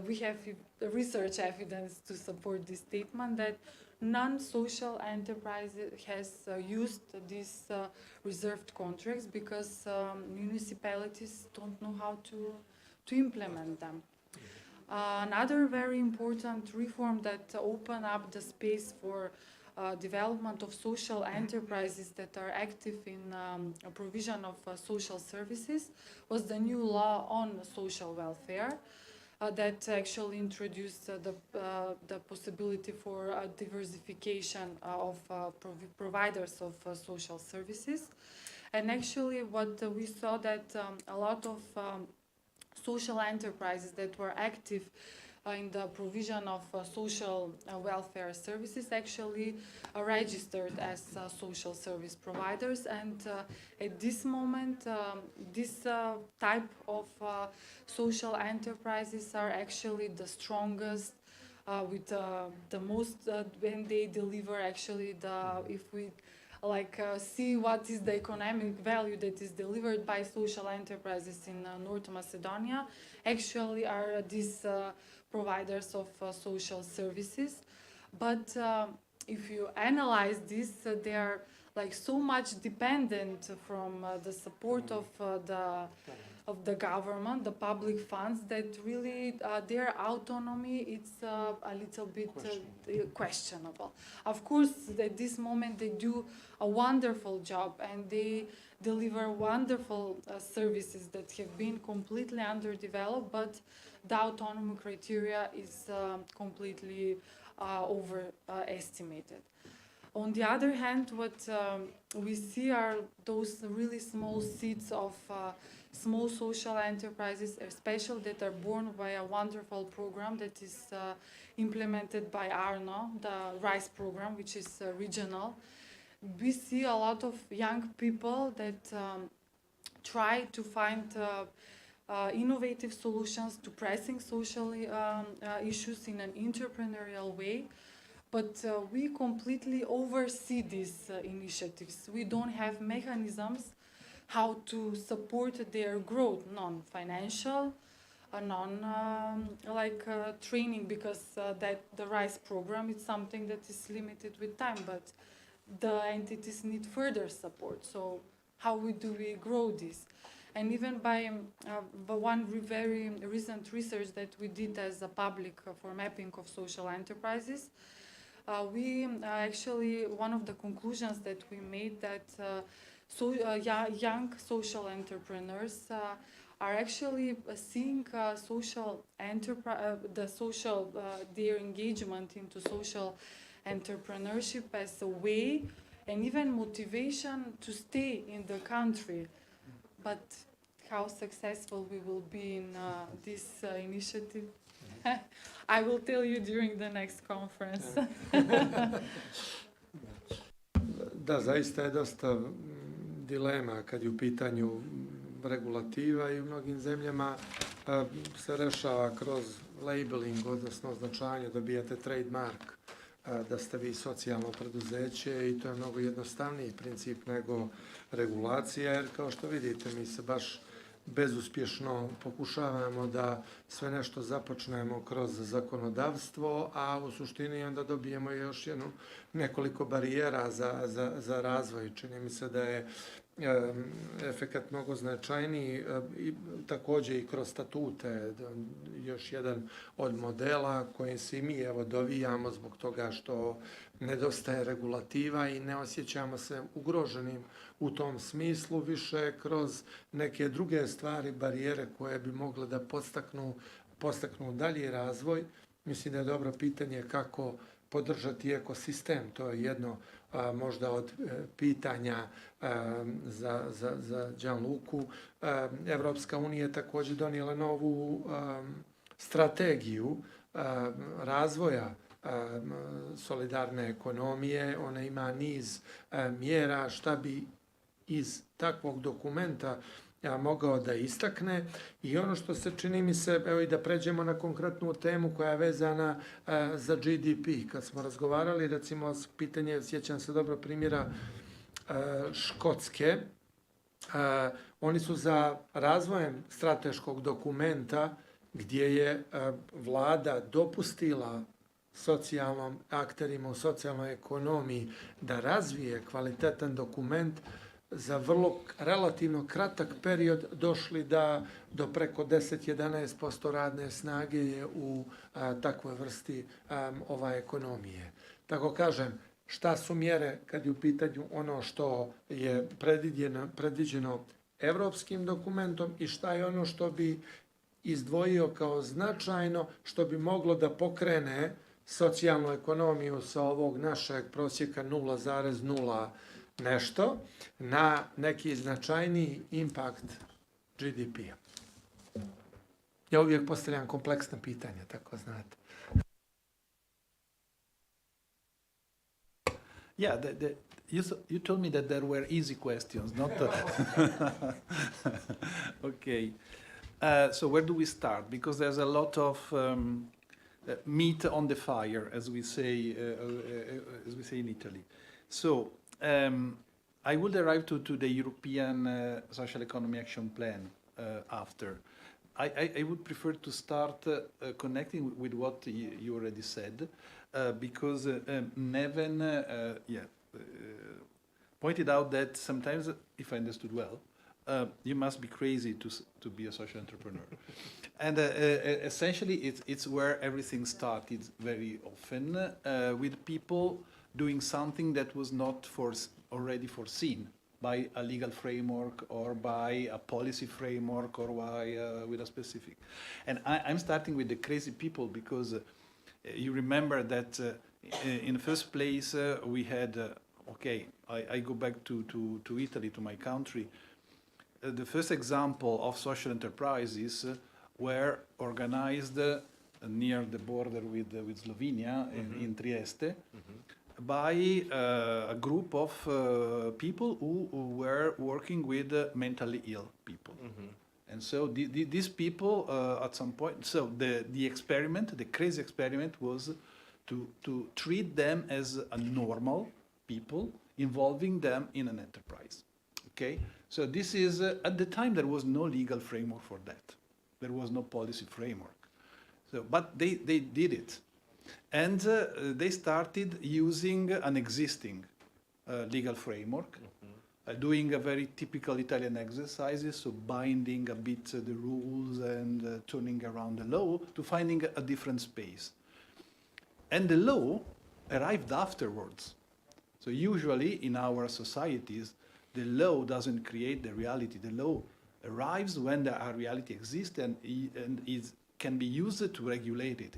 we have research evidence to support this statement that non-social enterprise has used these reserved contracts because municipalities don't know how to implement them. Another very important reform that opened up the space for development of social enterprises that are active in a provision of social services was the new law on social welfare. That actually introduced the possibility for diversification of providers of social services. And actually what we saw that a lot of social enterprises that were active in the provision of social welfare services actually registered as social service providers, and at this moment this type of social enterprises are actually the strongest with the most when they deliver actually if we see what is the economic value that is delivered by social enterprises in North Macedonia, actually are these providers of social services. But if you analyze this, they are like so much dependent from the support of the government, the public funds, that really their autonomy it's a little bit questionable. Of course, at this moment they do a wonderful job and they deliver wonderful services that have been completely underdeveloped, but the autonomy criteria is completely overestimated. On the other hand, what we see are those really small seeds of small social enterprises, especially that are born by a wonderful program that is implemented by Arno, the RISE program, which is regional. We see a lot of young people that try to find innovative solutions to pressing social issues in an entrepreneurial way. But we completely oversee these initiatives. We don't have mechanisms how to support their growth, non-financial, training, because that the RISE program is something that is limited with time, but the entities need further support. So how do we grow this? And even by one very recent research that we did as a public for mapping of social enterprises, we actually, one of the conclusions that we made that young social entrepreneurs are actually seeing their engagement into social entrepreneurship as a way and even motivation to stay in the country. But how successful we will be in this initiative, I will tell you during the next conference. Da, zaista je dosta dilema kad je u pitanju regulativa i u mnogim zemljama se rešava kroz labeling, odnosno označavanje, dobijate trademark da ste vi socijalno preduzeće i to je mnogo jednostavniji princip nego regulacija, jer kao što vidite mi se baš bezuspješno pokušavamo da sve nešto započnemo kroz zakonodavstvo, a u suštini onda dobijemo još nekoliko barijera za razvoj. Čini mi se da je efekat mnogo značajniji i također i kroz statute, još jedan od modela kojim se i mi dovijamo zbog toga što nedostaje regulativa i ne osjećamo se ugroženim u tom smislu, više kroz neke druge stvari, barijere koje bi mogle da podstaknu dalji razvoj. Mislim da je dobro pitanje kako podržati ekosistem, to je jedno možda od pitanja za Gianluku. Evropska unija je također donijela novu strategiju razvoja solidarne ekonomije. Ona ima niz mjera šta bi iz takvog dokumenta mogao da istakne i ono što se čini mi se, evo i da pređemo na konkretnu temu koja je vezana za GDP. Kad smo razgovarali, recimo, pitanje, sjećam se dobro primjera Škotske, oni su za razvojem strateškog dokumenta gdje je vlada dopustila socijalnom akterima u socijalnoj ekonomiji da razvije kvalitetan dokument, za vrlo relativno kratak period došli do preko 10-11% radne snage je u takvoj vrsti ekonomije. Tako kažem, šta su mjere kad je u pitanju ono što je predviđeno evropskim dokumentom i šta je ono što bi izdvojio kao značajno, što bi moglo da pokrene socijalnu ekonomiju sa ovog našeg prosjeka 0,0 nešto na neki značajniji impakt GDP-a. Ja uvijek postavljam kompleksna pitanja, tako znate. Yeah, you told me that there were easy questions, not... Okay. So where do we start? Because there's a lot of meat on the fire, as we say in Italy. So I will arrive to the European Social Economy Action Plan after. I would prefer to start connecting with what you already said, because Neven pointed out that sometimes, if I understood well, you must be crazy to be a social entrepreneur. And essentially, it's where everything started very often, with people doing something that was not already foreseen by a legal framework or by a policy framework or with a specific. And I'm starting with the crazy people because you remember that in the first place we had, I go back to Italy, to my country. The first example of social enterprises were organized near the border with Slovenia, in Trieste, by a group of people who were working with mentally ill people. And so these people, at some point, so the experiment, the crazy experiment, was to treat them as a normal people, involving them in an enterprise. Okay, so this is at the time there was no legal framework for that. There was no policy framework. So, but they did it. And they started using an existing legal framework, doing a very typical Italian exercises, so binding a bit the rules and turning around the law to finding a different space. And the law arrived afterwards. So usually in our societies, the law doesn't create the reality. The law arrives when a reality exists and can be used to regulate it,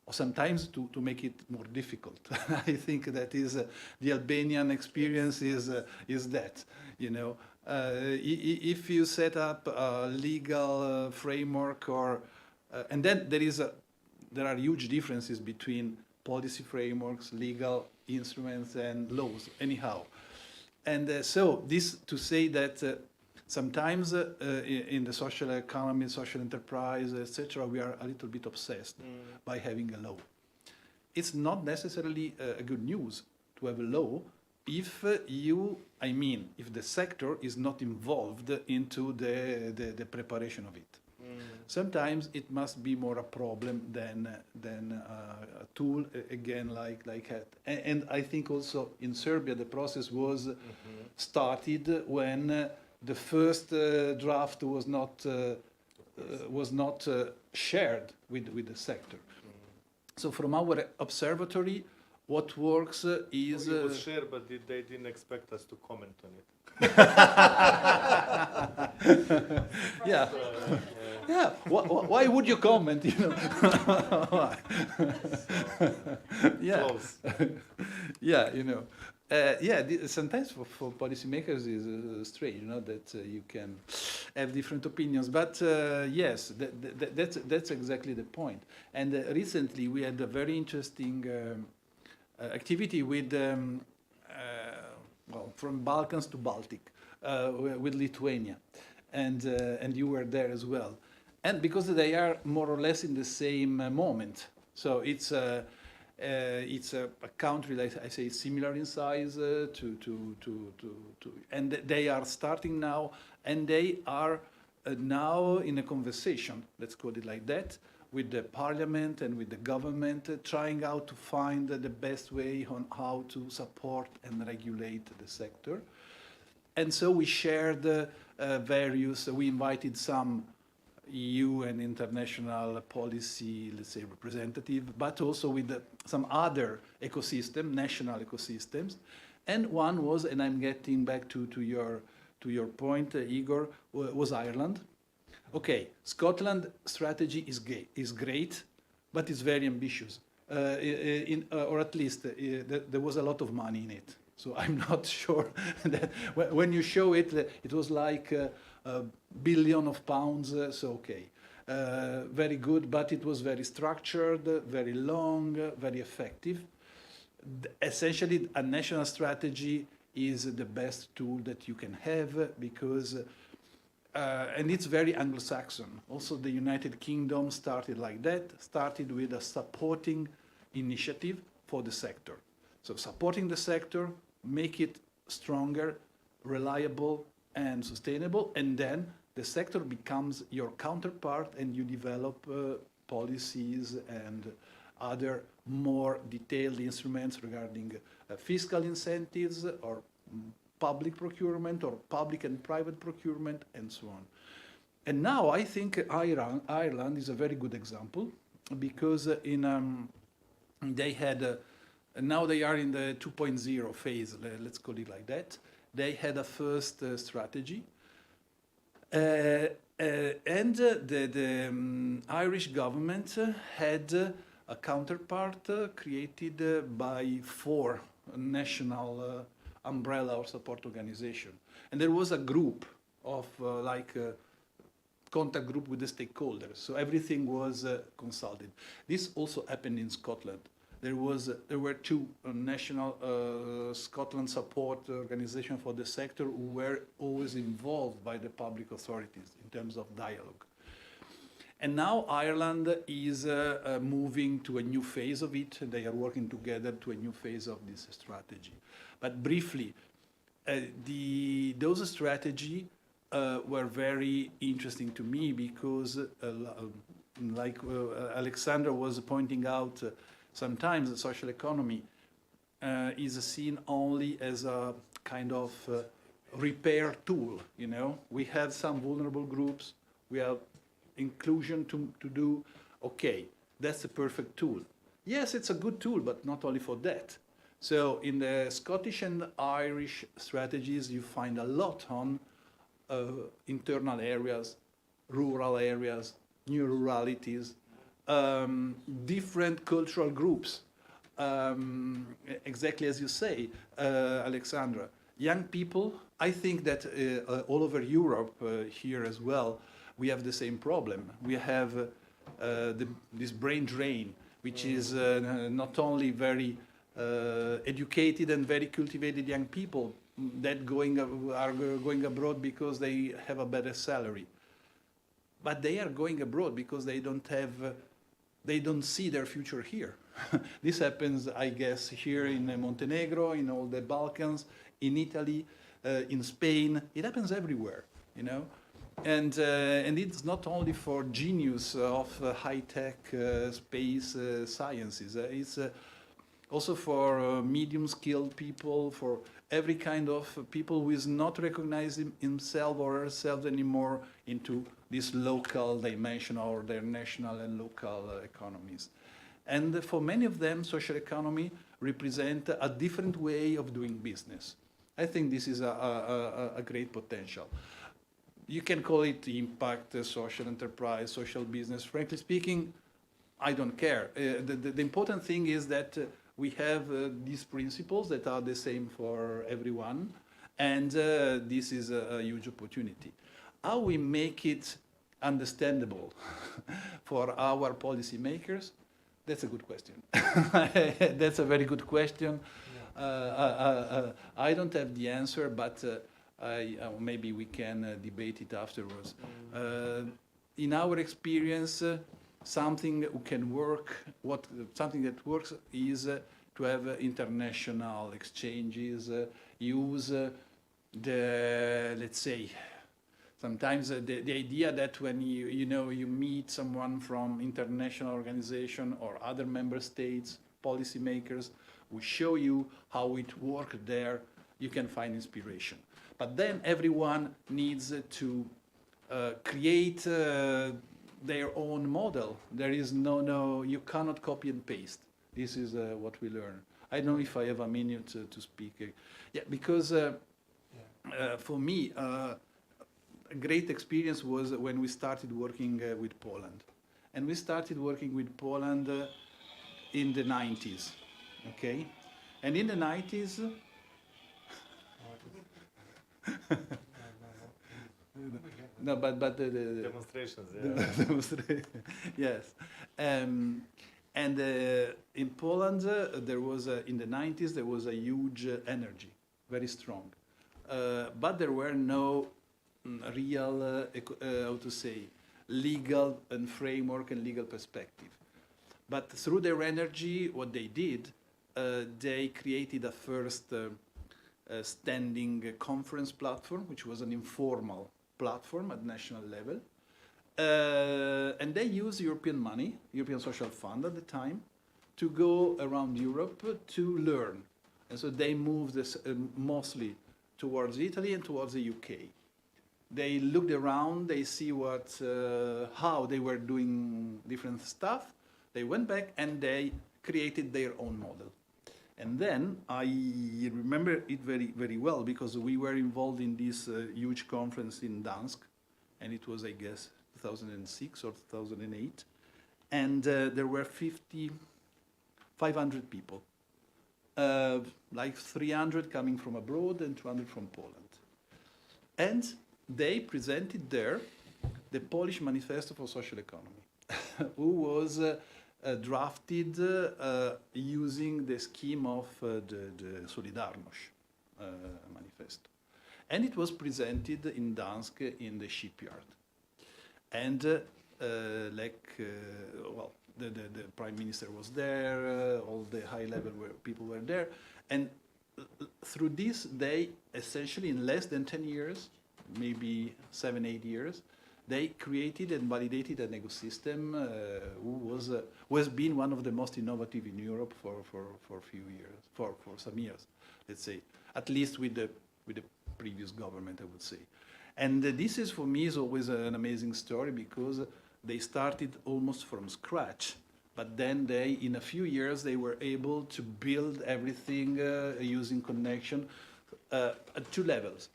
or sometimes to make it more difficult. I think that is the Albanian experience is that, you know, if you set up a legal framework and then there are huge differences between policy frameworks, legal instruments, and laws. Anyhow, and so this to say that. Sometimes in the social economy, social enterprise, etc., we are a little bit obsessed by having a law. It's not necessarily a good news to have a law if if the sector is not involved into the preparation of it. Sometimes it must be more a problem than a tool, again, like that. And I think also in Serbia the process was started when the first draft was not shared with the sector. So from our observatory, what works is... It was shared, but they didn't expect us to comment on it. Yeah. Yeah. Why would you comment? You know. Yeah. Close. Yeah. You know. Sometimes for policymakers is strange, you know, that you can have different opinions. But yes, that's exactly the point. And recently we had a very interesting activity with, from Balkans to Baltic, with Lithuania, and you were there as well. And because they are more or less in the same moment, so it's a country, like I say, similar in size and they are starting now, and they are now in a conversation, let's call it like that, with the parliament and with the government, trying out to find the best way on how to support and regulate the sector. And so we shared we invited some EU and international policy, let's say, representative, but also with some other national ecosystems. And one was, and I'm getting back to your point, Igor, was Ireland. Okay, Scotland strategy is great, but it's very ambitious, or at least there was a lot of money in it. So I'm not sure that when you show it, it was like £1 billion, so okay. Very good, but it was very structured, very long, very effective. Essentially, a national strategy is the best tool that you can have because, and it's very Anglo-Saxon. Also, the United Kingdom started like that, started with a supporting initiative for the sector. So supporting the sector, make it stronger, reliable, and sustainable, and then the sector becomes your counterpart and you develop policies and other more detailed instruments regarding fiscal incentives or public procurement or public and private procurement and so on. And now I think Ireland is a very good example because they had, now they are in the 2.0 phase, let's call it like that. They had a first strategy. And the Irish government had a counterpart created by 4 national umbrella or support organization. And there was a group of contact group with the stakeholders. So everything was consulted. This also happened in Scotland. There were 2 national Scotland support organizations for the sector who were always involved by the public authorities in terms of dialogue. And now Ireland is moving to a new phase of it. They are working together to a new phase of this strategy. But briefly, those strategies were very interesting to me because, like Alexandra was pointing out, sometimes the social economy is seen only as a kind of repair tool. You know, we have some vulnerable groups, we have inclusion to do. Okay, that's a perfect tool. Yes, it's a good tool, but not only for that. So in the Scottish and Irish strategies, you find a lot on internal areas, rural areas, new ruralities, different cultural groups. Exactly as you say, Alexandra, young people, I think that all over Europe, here as well, we have the same problem. We have this brain drain, which is not only very educated and very cultivated young people that are going abroad because they have a better salary. But they are going abroad because they don't see their future here. This happens, I guess, here in Montenegro, in all the Balkans, in Italy, in Spain. It happens everywhere, you know. And it's not only for genius of high-tech space sciences. It's also for medium-skilled people, for every kind of people who is not recognizing himself or herself anymore into this local dimension or their national and local economies. And for many of them, social economy represent a different way of doing business. I think this is a great potential. You can call it impact, social enterprise, social business. Frankly speaking, I don't care. The important thing is that we have these principles that are the same for everyone, and this is a huge opportunity. How we make it understandable for our policymakers? That's a good question. That's a very good question. Yeah. I don't have the answer, but maybe we can debate it afterwards. In our experience, something that can work. Something that works is to have international exchanges. Use let's say, sometimes the idea that when you meet someone from international organization or other member states, policymakers, who show you how it works there, you can find inspiration. But then everyone needs to create their own model. There is you cannot copy and paste. This is what we learn. I don't know if I have a minute to speak. Yeah, because for me, a great experience was when we started working with Poland. And we started working with Poland in the 90s, okay? And in the 90s, no, but the demonstrations, yes. And in Poland, there was in the 90s there was a huge energy, very strong, but there were no real, how to say, legal and framework and legal perspective. But through their energy, what they did, they created a first standing conference platform, which was an informal platform at national level. And they use European money, European Social Fund at the time, to go around Europe to learn. And so they moved this, mostly towards Italy and towards the UK. They looked around, they see how they were doing different stuff. They went back and they created their own model. And then I remember it very, very well because we were involved in this huge conference in Dansk, and it was, I guess, 2006 or 2008. And there were 500 people, like 300 coming from abroad and 200 from Poland. And they presented there the Polish Manifesto for Social Economy, who was drafted using the scheme of the Solidarność manifesto. And it was presented in Dansk in the shipyard. And the Prime Minister was there, all the high-level people were there. And through this, they essentially, in less than 10 years, maybe 7, 8 years, they created and validated an ecosystem who has been one of the most innovative in Europe for a few years, for some years, let's say, at least with the previous government, I would say. And this is, for me, is always an amazing story because they started almost from scratch, but then in a few years, they were able to build everything using connection at 2 levels.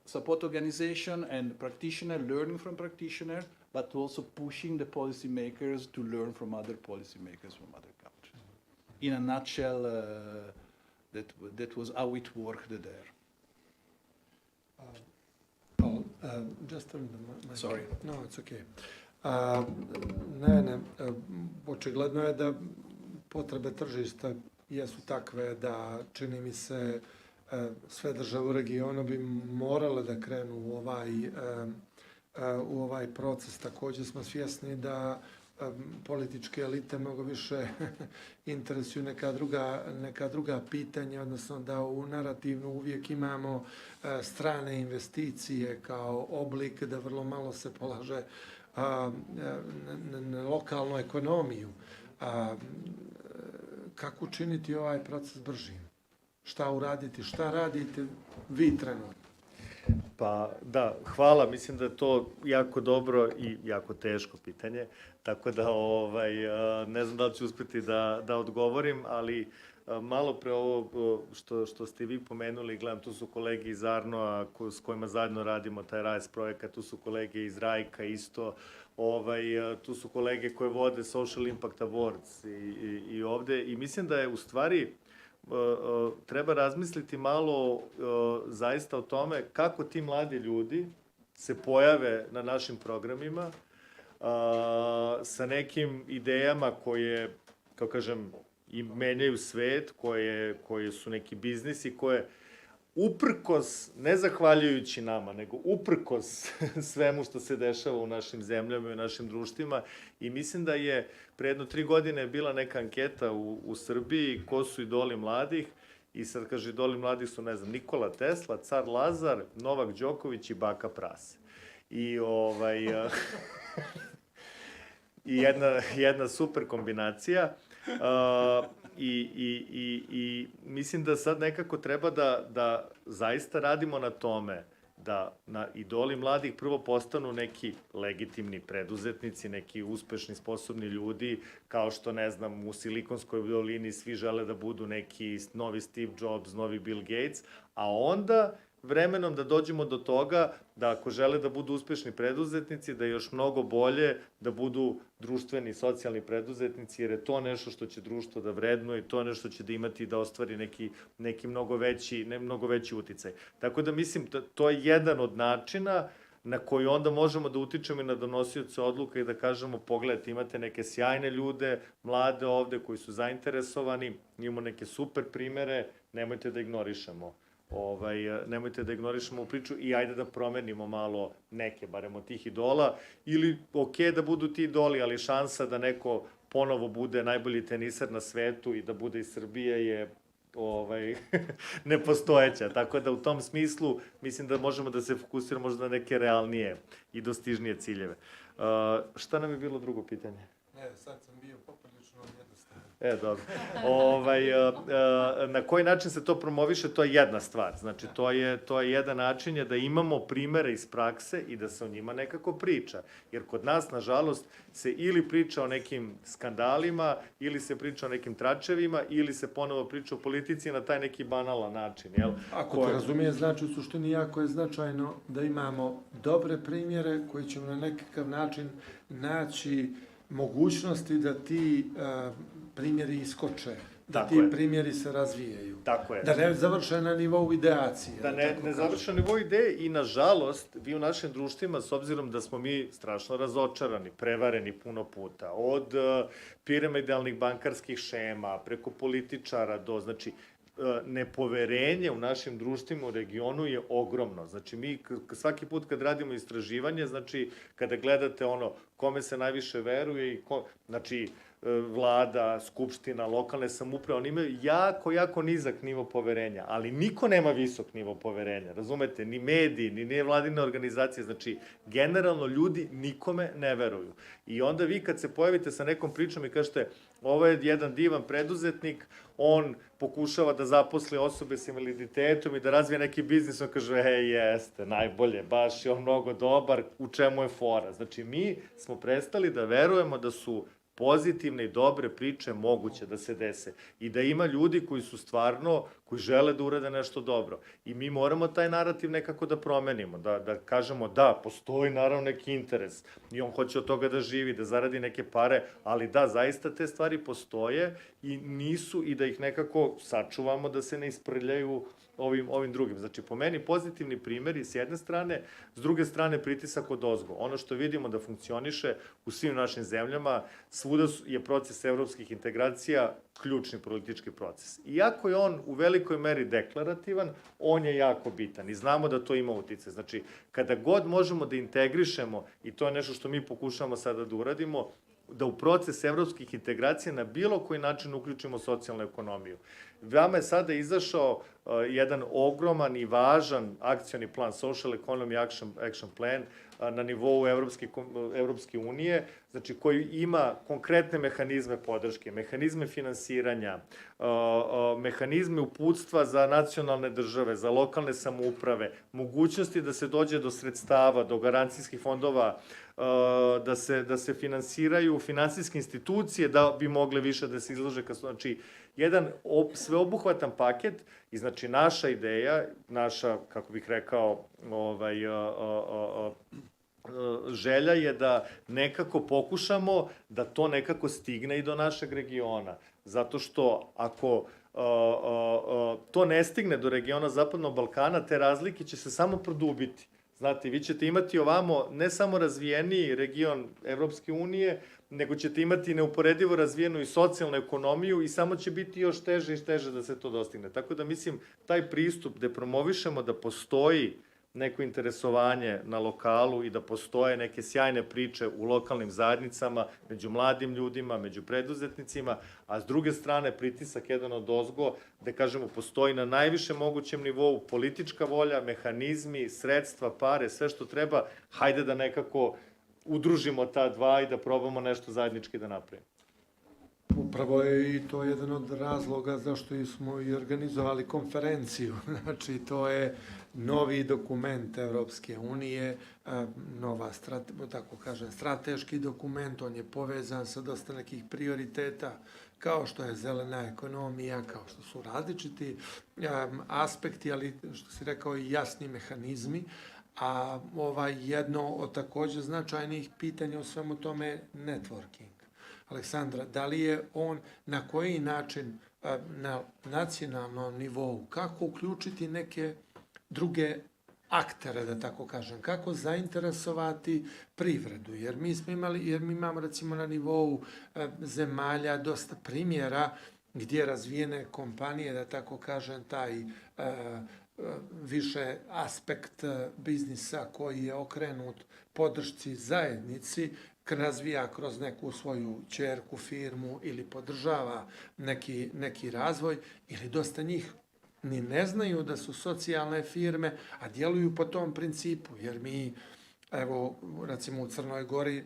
Support organization and practitioner, learning from practitioner, but also pushing the policymakers to learn from other policymakers from other countries. In a nutshell, that was how it worked there. Paul, just turn the mic. Sorry. No, it's okay. Očigledno je da potrebe tržišta jesu takve da, čini mi se, sve države u regionu bi morale da krenu u ovaj proces. Također smo svjesni da političke elite mnogo više interesuju neka druga pitanja, odnosno da u narativu uvijek imamo strane investicije kao oblik, da vrlo malo se polaže na lokalnu ekonomiju. Kako učiniti ovaj proces bržim? Šta uraditi, šta radite vi trenutno? Pa da, hvala, mislim da je to jako dobro i jako teško pitanje, tako da ne znam da li ću uspjeti da odgovorim, ali malo pre ovo što ste vi pomenuli, gledam, tu su kolege iz Arnoa s kojima zajedno radimo taj RISE projekat, tu su kolege iz Rajka isto, tu su kolege koje vode Social Impact Awards i ovde, i mislim da je u stvari treba razmisliti malo zaista o tome kako ti mladi ljudi se pojave na našim programima sa nekim idejama koje, kao kažem, i menjaju svet, koje su neki biznisi, koje uprkos, ne zahvaljujući nama, nego uprkos svemu što se dešava u našim zemljama i u našim društvima. I mislim da je pre jedno 3 godine bila neka anketa u Srbiji ko su idoli mladih. I sad kaže, idoli mladih su, ne znam, Nikola Tesla, Car Lazar, Novak Đoković i Baka Prase. I jedna super kombinacija. I mislim da sad nekako treba da zaista radimo na tome da idoli mladih prvo postanu neki legitimni preduzetnici, neki uspešni, sposobni ljudi, kao što, ne znam, u Silikonskoj dolini svi žele da budu neki novi Steve Jobs, novi Bill Gates, a onda vremenom da dođemo do toga da ako žele da budu uspešni preduzetnici, da je još mnogo bolje da budu društveni, socijalni preduzetnici, jer je to nešto što će društvo da vrednuje i to je nešto što će da imati da ostvari neki mnogo veći uticaj. Tako da mislim, to je jedan od načina na koji onda možemo da utičemo i na donosioce odluka i da kažemo, pogledajte, imate neke sjajne ljude, mlade ovde koji su zainteresovani, imamo neke super primere, nemojte da ignorišemo. Nemojte da ignorišemo u priču i ajde da promenimo malo neke, barem od tih idola, ili da budu ti idoli, ali šansa da neko ponovo bude najbolji teniser na svetu i da bude iz Srbije je nepostojeća. Tako da u tom smislu mislim da možemo da se fokusiramo možda na neke realnije i dostižnije ciljeve. Šta nam je bilo drugo pitanje? Ne, sad sam bio poprilično jednostavan. Dobro. Na koji način se to promoviše, to je jedna stvar. Znači, to je jedan način je da imamo primere iz prakse i da se o njima nekako priča. Jer kod nas, nažalost, se ili priča o nekim skandalima, ili se priča o nekim tračevima, ili se ponovo priča o politici na taj neki banalan način. Jel? Ako te razumije, znači u suštini jako je značajno da imamo dobre primjere koji ćemo na nekakav način naći mogućnosti da ti primjeri iskoče, da ti primjeri se razvijaju. Tako je. Da ne završe na nivou ideacije. Da ne završe na nivou ideje i, nažalost, vi u našim društvima, s obzirom da smo mi strašno razočarani, prevareni puno puta, od piramidalnih bankarskih šema, preko političara do, znači, nepoverenje u našim društvima u regionu je ogromno. Znači, mi svaki put kad radimo istraživanje, znači, kada gledate kome se najviše veruje i znači, vlada, skupština, lokalne samouprave, oni imaju jako nizak nivo poverenja, ali niko nema visok nivo poverenja, razumete, ni mediji, ni nevladine organizacije, znači, generalno ljudi nikome ne veruju. I onda vi kad se pojavite sa nekom pričom i kažete, ovo je jedan divan preduzetnik, on pokušava da zaposli osobe s invaliditetom i da razvije neki biznis, on kaže, jeste, najbolje, baš je on mnogo dobar, u čemu je fora. Znači, mi smo prestali da verujemo da su pozitivne i dobre priče moguće da se dese i da ima ljudi koji su stvarno, koji žele da urade nešto dobro. I mi moramo taj narativ nekako da promenimo, da kažemo da, postoji naravno neki interes i on hoće od toga da živi, da zaradi neke pare, ali da, zaista te stvari postoje i nisu i da ih nekako sačuvamo da se ne isprljaju ovim drugim. Znači, po meni pozitivni primjeri s jedne strane, s druge strane pritisak od ozgo. Ono što vidimo da funkcioniše u svim našim zemljama, svuda je proces evropskih integracija ključni politički proces. Iako je on u velikoj meri deklarativan, on je jako bitan i znamo da to ima utice. Znači, kada god možemo da integrišemo, i to je nešto što mi pokušamo sada da uradimo, da u proces evropskih integracija na bilo koji način uključimo socijalnu ekonomiju. Vama je sada izašao jedan ogroman i važan akcioni plan, Social Economy Action Plan, na nivou Evropske unije, znači koji ima konkretne mehanizme podrške, mehanizme finansiranja, mehanizme uputstva za nacionalne države, za lokalne samouprave, mogućnosti da se dođe do sredstava, do garancijskih fondova, da se finansiraju finansijske institucije da bi mogle više da se izlože, znači jedan sveobuhvatan paket i znači naša ideja, naša, kako bih rekao, želja je da nekako pokušamo da to nekako stigne i do našeg regiona. Zato što ako to ne stigne do regiona Zapadnog Balkana, te razlike će se samo produbiti. Znate, vi ćete imati ovamo ne samo razvijeniji region Evropske unije, nego ćete imati neuporedivo razvijenu i socijalnu ekonomiju i samo će biti još teže i teže da se to dostigne. Tako da mislim, taj pristup gde promovišemo da postoji neko interesovanje na lokalu i da postoje neke sjajne priče u lokalnim zajednicama, među mladim ljudima, među preduzetnicima, a s druge strane pritisak jedan od ozgo, gde kažemo postoji na najvišem mogućem nivou politička volja, mehanizmi, sredstva, pare, sve što treba, hajde da nekako udružimo ta dva i da probamo nešto zajednički da napravimo. Upravo je i to jedan od razloga zašto smo i organizovali konferenciju. Znači, to je novi dokument Evropske unije, tako kažem, strateški dokument, on je povezan sa dosta nekih prioriteta, kao što je zelena ekonomija, kao što su različiti aspekti, ali što si rekao i jasni mehanizmi. A jedno od takođe značajnih pitanja u svemu tome je networking. Aleksandra, da li je on, na koji način na nacionalnom nivou, kako uključiti neke druge aktere, da tako kažem, kako zainteresovati privredu, jer mi imamo recimo na nivou zemalja dosta primjera gdje razvijene kompanije, da tako kažem, taj više aspekt biznisa koji je okrenut podršci zajednici, razvija kroz neku svoju ćerku firmu ili podržava neki razvoj, ili dosta njih ni ne znaju da su socijalne firme, a djeluju po tom principu, jer mi, evo, recimo u Crnoj Gori,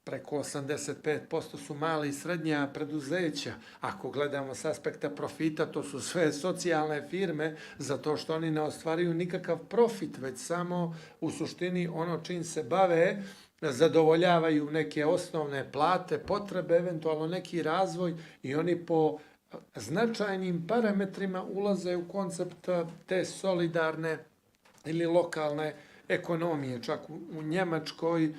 preko 85% su mali i srednja preduzeća. Ako gledamo s aspekta profita, to su sve socijalne firme, zato što oni ne ostvaruju nikakav profit, već samo u suštini ono čim se bave, zadovoljavaju neke osnovne plate, potrebe, eventualno neki razvoj, i oni po značajnim parametrima ulaze u koncept te solidarne ili lokalne ekonomije. Čak u Njemačkoj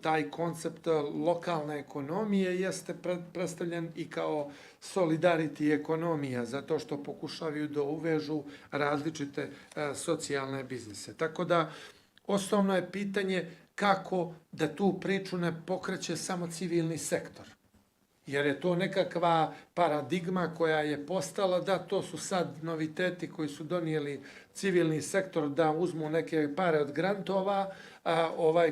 taj koncept lokalne ekonomije jeste predstavljen i kao solidarity ekonomija, zato što pokušavaju da uvežu različite socijalne biznise. Tako da, osnovno je pitanje kako da tu priču ne pokreće samo civilni sektor. Jer je to nekakva paradigma koja je postala, da to su sad noviteti koji su donijeli civilni sektor da uzmu neke pare od grantova,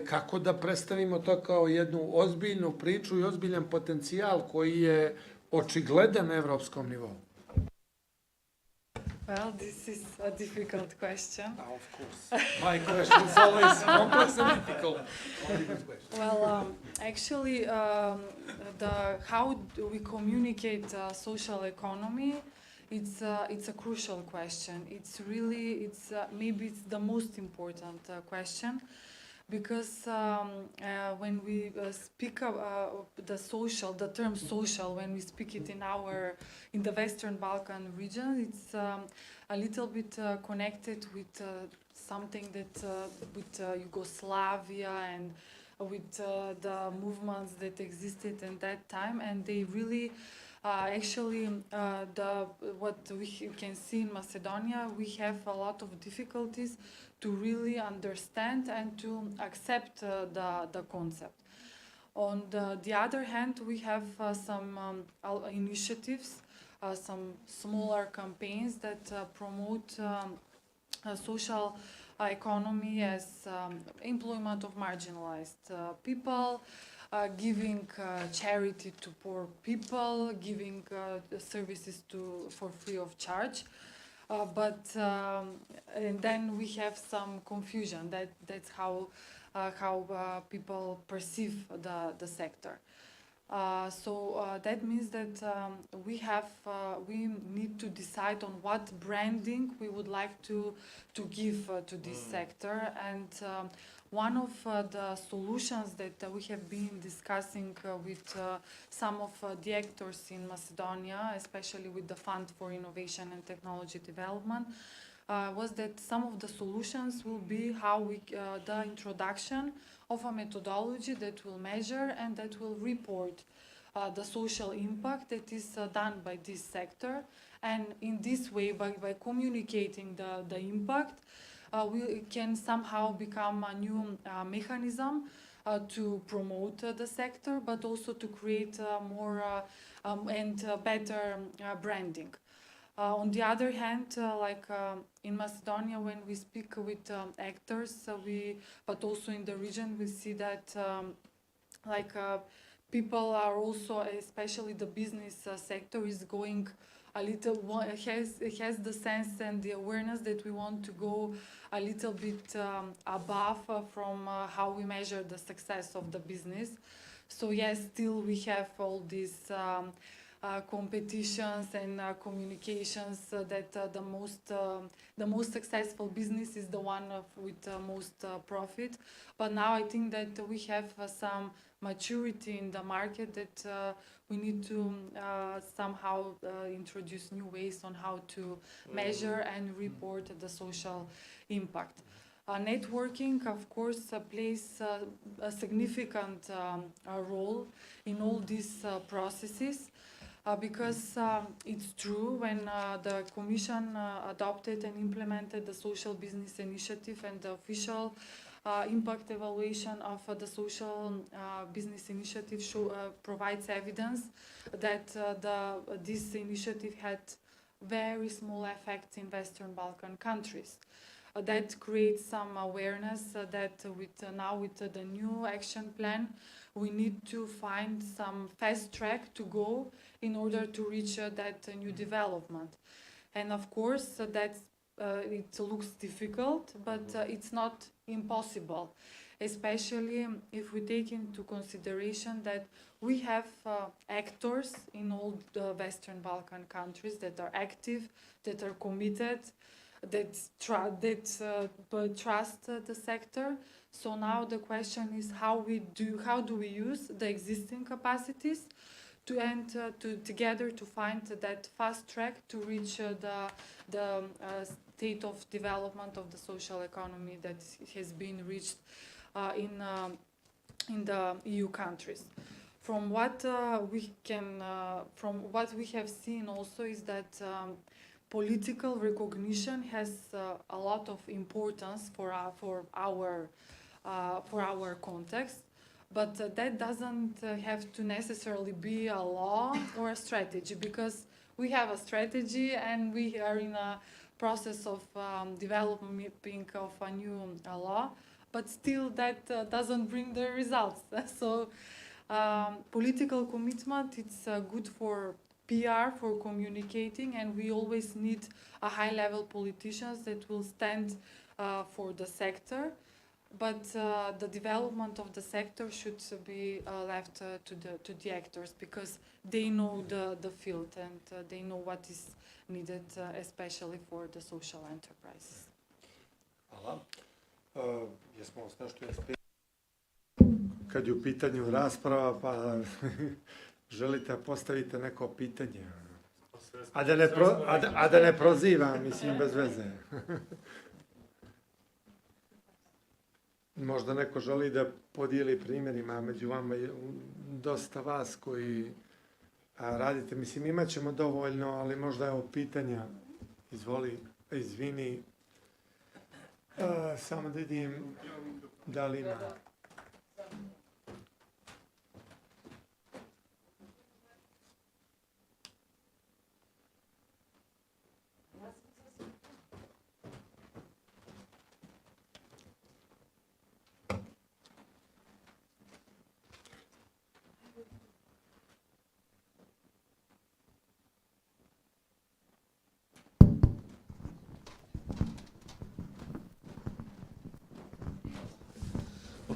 kako da predstavimo to kao jednu ozbiljnu priču i ozbiljan potencijal koji je očigledan na evropskom nivou. Well, this is a difficult question. Of course. My question is always complex and difficult. Well, actually, how do we communicate social economy? It's a crucial question. Maybe it's the most important question, because when we speak the term social, when we speak it in the Western Balkan region, it's a little bit connected with something that with Yugoslavia and with the movements that existed in that time, and they really what we can see in Macedonia, we have a lot of difficulties to really understand and to accept the concept. On the other hand, we have some initiatives, some smaller campaigns that promote social economy as employment of marginalized people, giving charity to poor people, giving services for free of charge. And then we have some confusion. That's how people perceive the sector. That means that we need to decide on what branding we would like to give to this sector. And one of the solutions that we have been discussing with some of the actors in Macedonia, especially with the Fund for Innovation and Technology Development, was that some of the solutions will be the introduction of a methodology that will measure and that will report the social impact that is done by this sector. And in this way, by communicating the impact, we can somehow become a new mechanism to promote the sector, but also to create more and better branding. On the other hand, in Macedonia, when we speak with actors, but also in the region, we see that people are also, especially the business sector, is going has the sense and the awareness that we want to go a little bit above from how we measure the success of the business. So yes, still we have all these competitions and communications that the most successful business is the one with the most profit. But now I think that we have some maturity in the market that we need to somehow introduce new ways on how to measure and report the social impact. Networking, of course, plays a significant role in all these processes. Because it's true, when the Commission adopted and implemented the Social Business Initiative and the official impact evaluation of the Social Business Initiative provides evidence that this initiative had very small effects in Western Balkan countries. that creates some awareness that now with the new action plan, we need to find some fast track to go in order to reach that new development. And of course, it looks difficult, but it's not impossible, especially if we take into consideration that we have actors in all the Western Balkan countries that are active, that are committed, that trust the sector. So now the question is how do we use the existing capacities to together to find that fast track to reach the state of development of the social economy that has been reached in the EU countries. From what we have seen also is that political recognition has a lot of importance for our context. But that doesn't have to necessarily be a law or a strategy, because we have a strategy and we are in a process of developing of a new law, but still that doesn't bring the results. So political commitment, it's good for PR, for communicating, and we always need a high-level politicians that will stand for the sector. But the development of the sector should be left to the actors, because they know the field and they know what is needed, especially for the social enterprises. Hvala. Jesmo s nešto kad je u pitanju rasprava, pa želite postavite neko pitanje? A da ne prozivam, mislim, bez veze. Možda neko želi da podijeli primjerima, među vama je dosta vas koji radite. Mislim, imat ćemo dovoljno, ali možda je ovo pitanja. Izvini. Samo da vidim da li ima.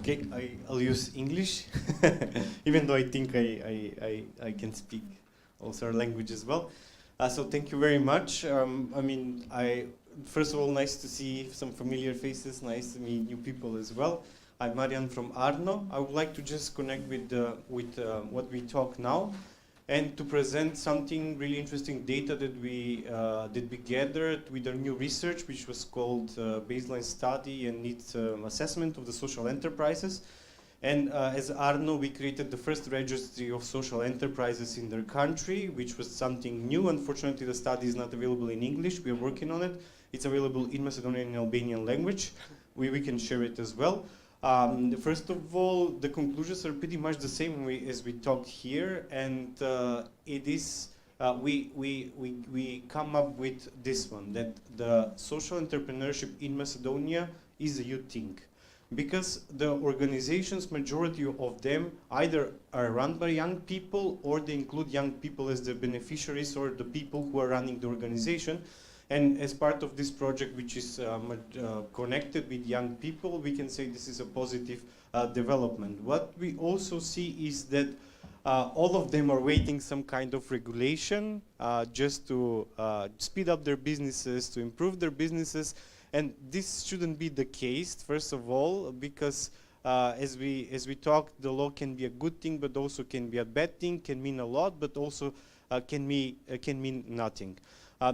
Okay, I'll use English, even though I think I can speak also our language as well. So thank you very much. First of all, nice to see some familiar faces, nice to meet new people as well. I'm Marian from Arno. I would like to just connect with what we talk now, and to present something really interesting data that we gathered with our new research, which was called Baseline Study and Needs Assessment of the Social Enterprises. And as Arno, we created the first registry of social enterprises in their country, which was something new. Unfortunately, the study is not available in English. We are working on it. It's available in Macedonian and Albanian language. We can share it as well. First of all, the conclusions are pretty much the same as we talked here, and it is we come up with this one, that the social entrepreneurship in Macedonia is a youth thing, because the organizations, majority of them either are run by young people or they include young people as the beneficiaries or the people who are running the organization. And as part of this project, which is connected with young people, we can say this is a positive development. What we also see is that all of them are waiting some kind of regulation just to speed up their businesses, to improve their businesses. And this shouldn't be the case, first of all, because as we talk, the law can be a good thing, but also can be a bad thing, can mean a lot, but also can mean nothing.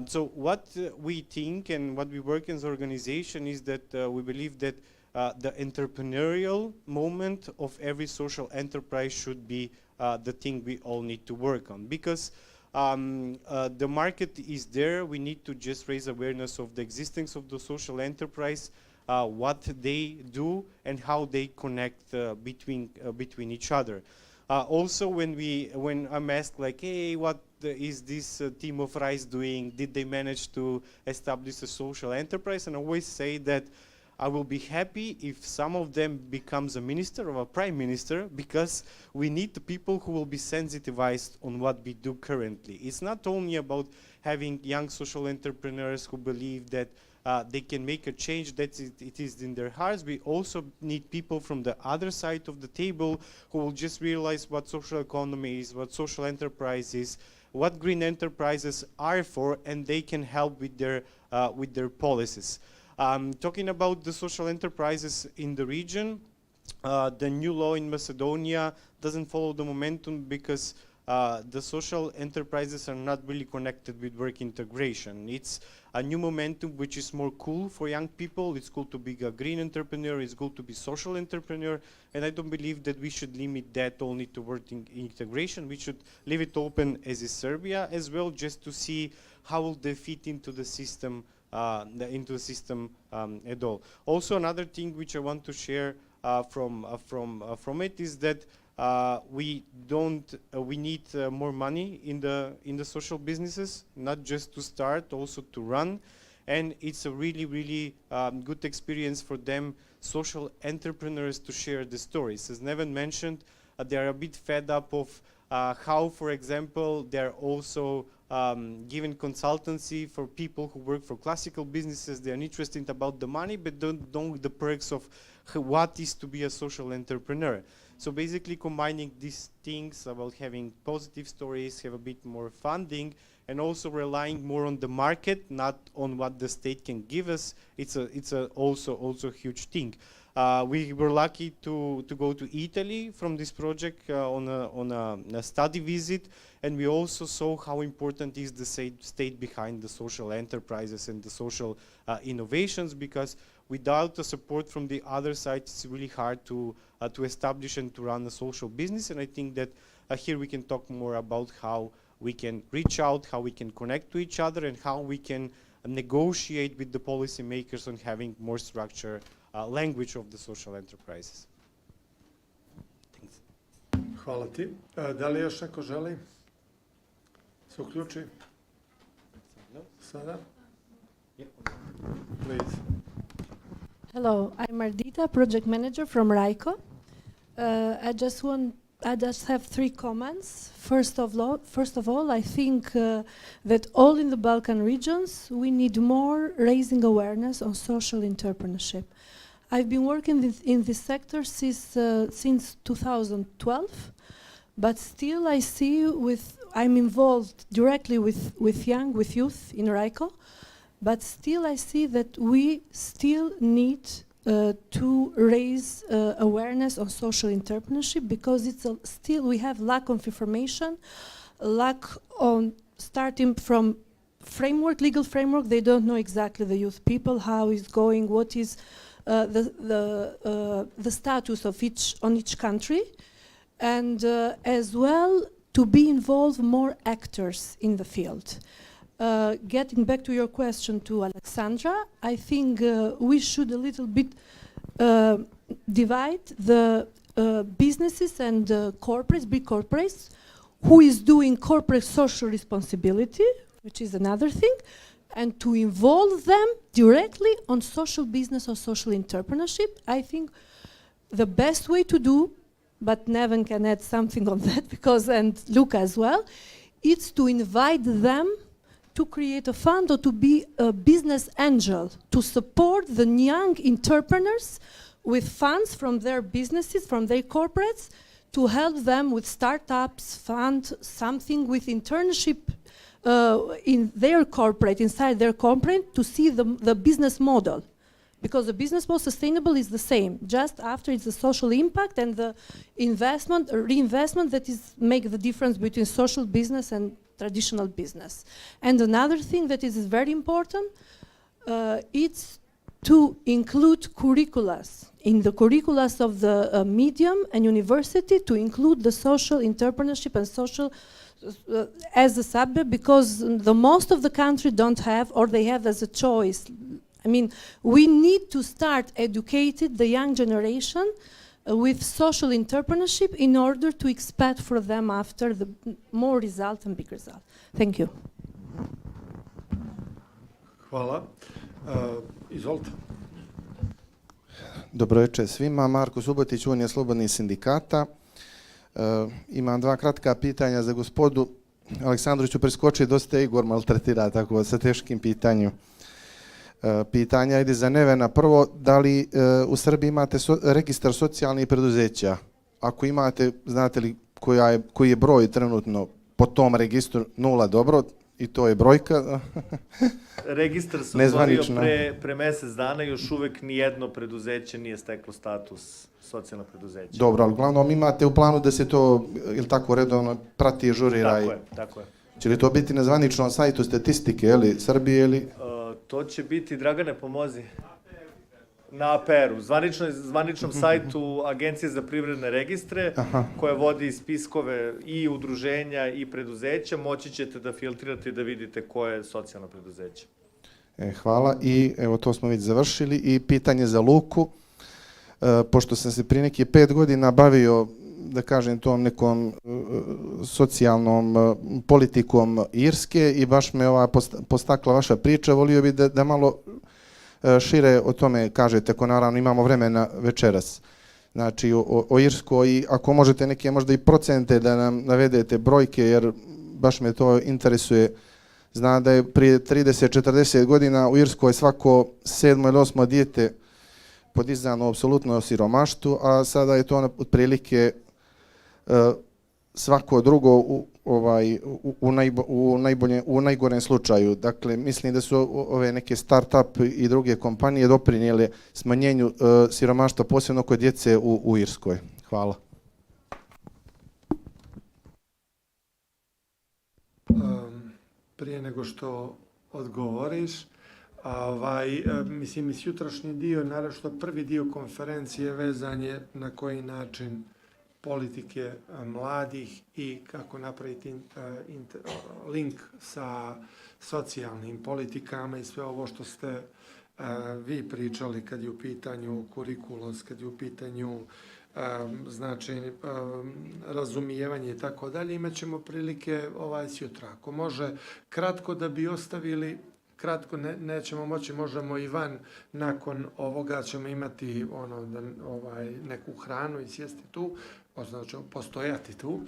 So what we think and what we work as an organization is that we believe that the entrepreneurial moment of every social enterprise should be the thing we all need to work on, because the market is there. We need to just raise awareness of the existence of the social enterprise, what they do and how they connect between each other. Also, when I'm asked like, hey, what is this team of RISE doing? Did they manage to establish a social enterprise? And I always say that I will be happy if some of them becomes a minister or a prime minister, because we need the people who will be sensitized on what we do currently. It's not only about having young social entrepreneurs who believe that they can make a change, that it is in their hearts. We also need people from the other side of the table who will just realize what social economy is, what social enterprise is, what green enterprises are for, and they can help with their policies. Talking about the social enterprises in the region, the new law in Macedonia doesn't follow the momentum because the social enterprises are not really connected with work integration. It's a new momentum which is more cool for young people. It's cool to be a green entrepreneur, it's cool to be social entrepreneur, and I don't believe that we should limit that only to work integration. We should leave it open as is Serbia as well, just to see how will they fit into the system at all. Also, another thing which I want to share from it is that we need more money in the social businesses, not just to start, also to run, and it's a really good experience for them, social entrepreneurs, to share the stories. As Neven mentioned, they are a bit fed up of how, for example, they're also giving consultancy for people who work for classical businesses. They are interested about the money, but don't know the perks of what is to be a social entrepreneur. So basically combining these things about having positive stories, have a bit more funding, and also relying more on the market, not on what the state can give us, it's also a huge thing. We were lucky to go to Italy from this project on a study visit, and we also saw how important is the state behind the social enterprises and the social innovations, because without the support from the other side, it's really hard to establish and to run a social business. And I think that here we can talk more about how we can reach out, how we can connect to each other, and how we can negotiate with the policymakers on having more structure language of the social enterprises. Thanks. Hvala ti. Da li još neko želi se uključi? Sada? Please. Hello, I'm Ardita, project manager from RICO. I just have 3 comments. First of all, I think that all in the Balkan regions, we need more raising awareness on social entrepreneurship. I've been working in this sector since 2012, but still I see I'm involved directly with youth in RICO, but still I see that we still need to raise awareness on social entrepreneurship, because it's still we have lack of information, lack on starting from legal framework. They don't know exactly the youth people, how it's going, what is the status of each country, and as well to be involved more actors in the field. Getting back to your question to Alexandra, I think we should a little bit divide the businesses and corporates, big corporates, who is doing corporate social responsibility, which is another thing, and to involve them directly on social business or social entrepreneurship. I think the best way to do, but Neven can add something on that, and Luca as well, it's to invite them to create a fund or to be a business angel, to support the young entrepreneurs with funds from their businesses, from their corporates, to help them with startups, fund something with internship in their corporate, inside their corporate, to see the business model. Because the business model sustainable is the same, just after it's the social impact and the investment, reinvestment that make the difference between social business and traditional business. And another thing that is very important, it's to include curriculums. In the curriculums of the medium and university, to include the social entrepreneurship and social as a subject, because the most of the country don't have, or they have as a choice. I mean, we need to start educating the young generation with social entrepreneurship in order to expect for them after the more result and big result. Thank you. Hvala. Izvolite. Dobro večer svima. Marko Subotić, Unija slobodnih sindikata. Imam dva kratka pitanja za gospodu. Aleksandru ću preskočiti, dosta Igor maltretira tako sa teškim pitanjem. Pitanja ide za Nevena. Prvo, da li u Srbiji imate registar socijalnih preduzeća? Ako imate, znate li koji je broj trenutno po tom registru? 0, dobro, i to je brojka. Registar se otvorio pre mesec dana, još uvek nijedno preduzeće nije steklo status socijalnog preduzeća. Dobro, ali uglavnom imate u planu da se to, ili tako, redovno prati i žurira? Tako je. Će li to biti na zvaničnom sajtu statistike, ili Srbije, ili? To će biti, Dragane, pomozi. Na APR-u, zvaničnom sajtu Agencije za privredne registre, koja vodi spiskove i udruženja i preduzeća, moći ćete da filtrirate i da vidite koje je socijalno preduzeće. Hvala. I evo, to smo već završili. I pitanje za Luku. Pošto sam se prije nekih 5 godina bavio, da kažem, tom nekom socijalnom politikom Irske i baš me postakla vaša priča, volio bih da malo šire o tome kažete, ako naravno imamo vremena večeras. Znači o Irskoj, i ako možete neke možda i procente da nam navedete, brojke, jer baš me to interesuje. Znam da je prije 30-40 godina u Irskoj svako 7. ili 8. dijete podizano apsolutno siromaštvu, a sada je to otprilike svako drugo u najgorem slučaju. Dakle, mislim da su ove neke start-up i druge kompanije doprinijele smanjenju siromaštva, posebno kod djece u Irskoj. Hvala. Prije nego što odgovoriš, mislim, jutrašnji dio, naravno što prvi dio konferencije vezan je na koji način politike mladih i kako napraviti link sa socijalnim politikama i sve ovo što ste vi pričali kad je u pitanju kurikulos, kad je u pitanju znači razumijevanje i tako dalje. Imaćemo prilike sjutra. Ako može kratko da bi ostavili, kratko nećemo moći, možemo i van, nakon ovoga ćemo imati neku hranu i sjesti tu, znači postojati tu,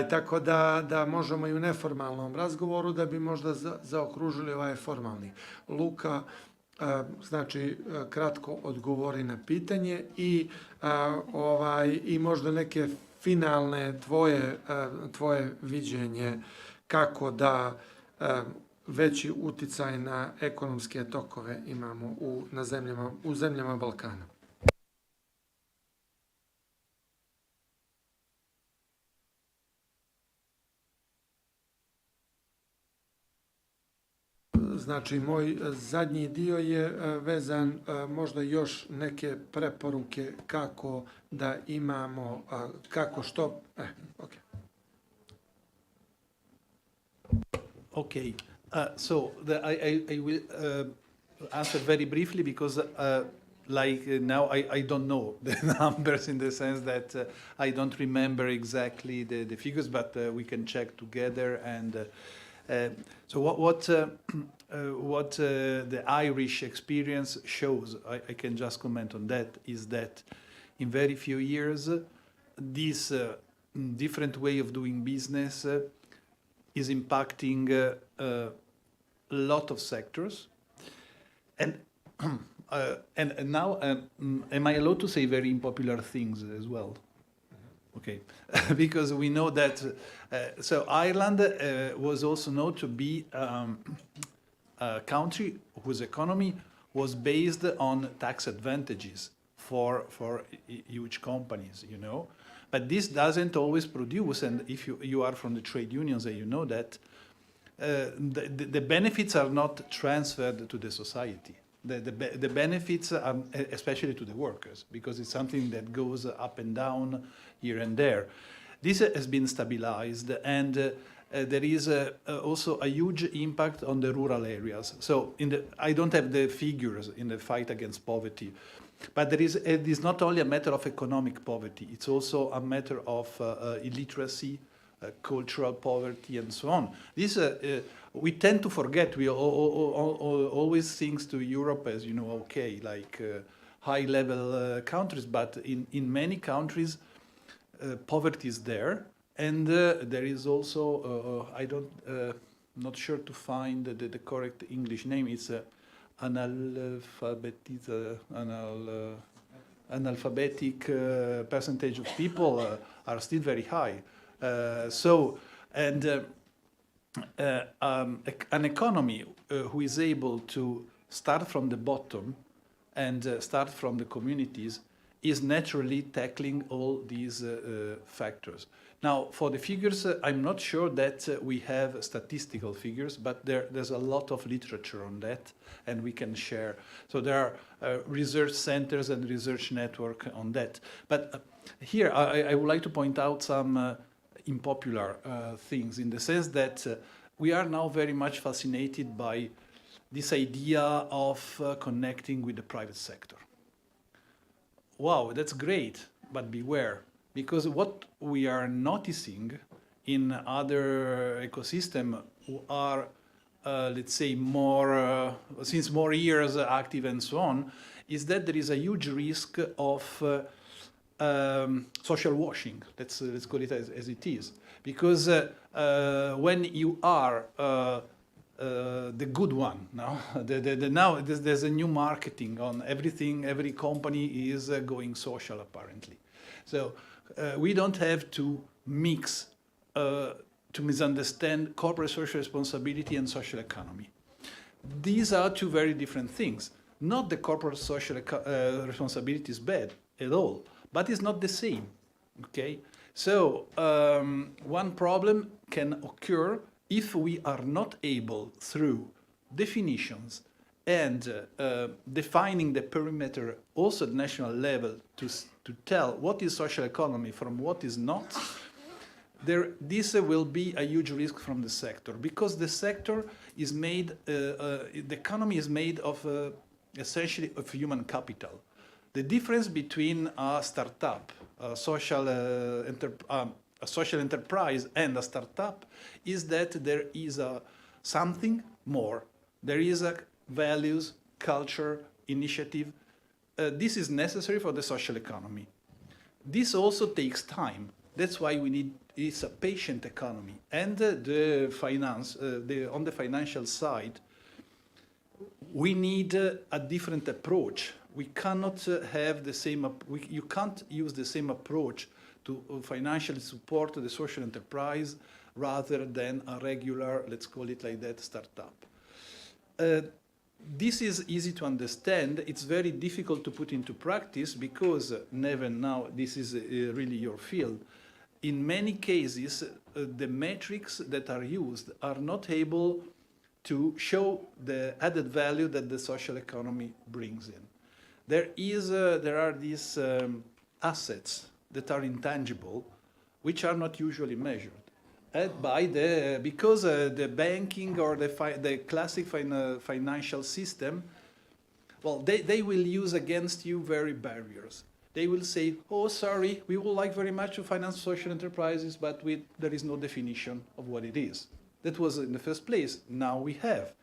tako da možemo i u neformalnom razgovoru da bi možda zaokružili ovaj formalni. Luka, znači kratko odgovori na pitanje i možda neke finalne tvoje viđenje kako da veći uticaj na ekonomske tokove imamo u zemljama Balkana. Znači, moj zadnji dio je vezan možda još neke preporuke kako da imamo, kako što... Okay. So I will answer very briefly because now I don't know the numbers in the sense that I don't remember exactly the figures, but we can check together. And so what the Irish experience shows, I can just comment on that, is that in very few years, this different way of doing business is impacting a lot of sectors, and now am I allowed to say very unpopular things as well? Okay, because we know that so Ireland was also known to be a country whose economy was based on tax advantages for huge companies, you know. But this doesn't always produce, and if you are from the trade unions, you know that the benefits are not transferred to the society. The benefits are especially to the workers, because it's something that goes up and down here and there. This has been stabilized, and there is also a huge impact on the rural areas. So I don't have the figures in the fight against poverty, But it is not only a matter of economic poverty, it's also a matter of illiteracy, cultural poverty, and so on. This, we tend to forget, we always think to Europe as, you know, okay, like high-level countries, but in many countries, poverty is there, and there is also, not sure to find the correct English name, it's analphabetic percentage of people are still very high. An economy who is able to start from the bottom and start from the communities is naturally tackling all these factors. Now, for the figures, I'm not sure that we have statistical figures, but there's a lot of literature on that, and we can share. So there are research centers and research network on that. But here, I would like to point out some unpopular things, in the sense that we are now very much fascinated by this idea of connecting with the private sector. Wow, that's great, but beware. Because what we are noticing in other ecosystems who are, let's say, more, since more years active and so on, is that there is a huge risk of social washing. Let's call it as it is. Because when you are the good one, now there's a new marketing on everything. Every company is going social, apparently. So we don't have to mix, to misunderstand corporate social responsibility and social economy. These are two very different things. Not the corporate social responsibility is bad at all, but it's not the same, okay? So one problem can occur if we are not able, through definitions and defining the perimeter also at national level to tell what is social economy from what is not, this will be a huge risk from the sector, because the sector is made, the economy is made of essentially of human capital. The difference between a startup, a social enterprise and a startup is that there is something more. There is a values, culture, initiative. This is necessary for the social economy. This also takes time. That's why we need, it's a patient economy. And on the financial side, we need a different approach. We cannot have the same, you can't use the same approach to financially support the social enterprise rather than a regular, let's call it like that, startup. This is easy to understand. It's very difficult to put into practice because, Neven, now this is really your field. In many cases, the metrics that are used are not able to show the added value that the social economy brings in. There are these assets that are intangible, which are not usually measured. Because the banking or the classic financial system, well, they will use against you very barriers. They will say, oh, sorry, we would like very much to finance social enterprises, but there is no definition of what it is. That was in the first place. Now we have.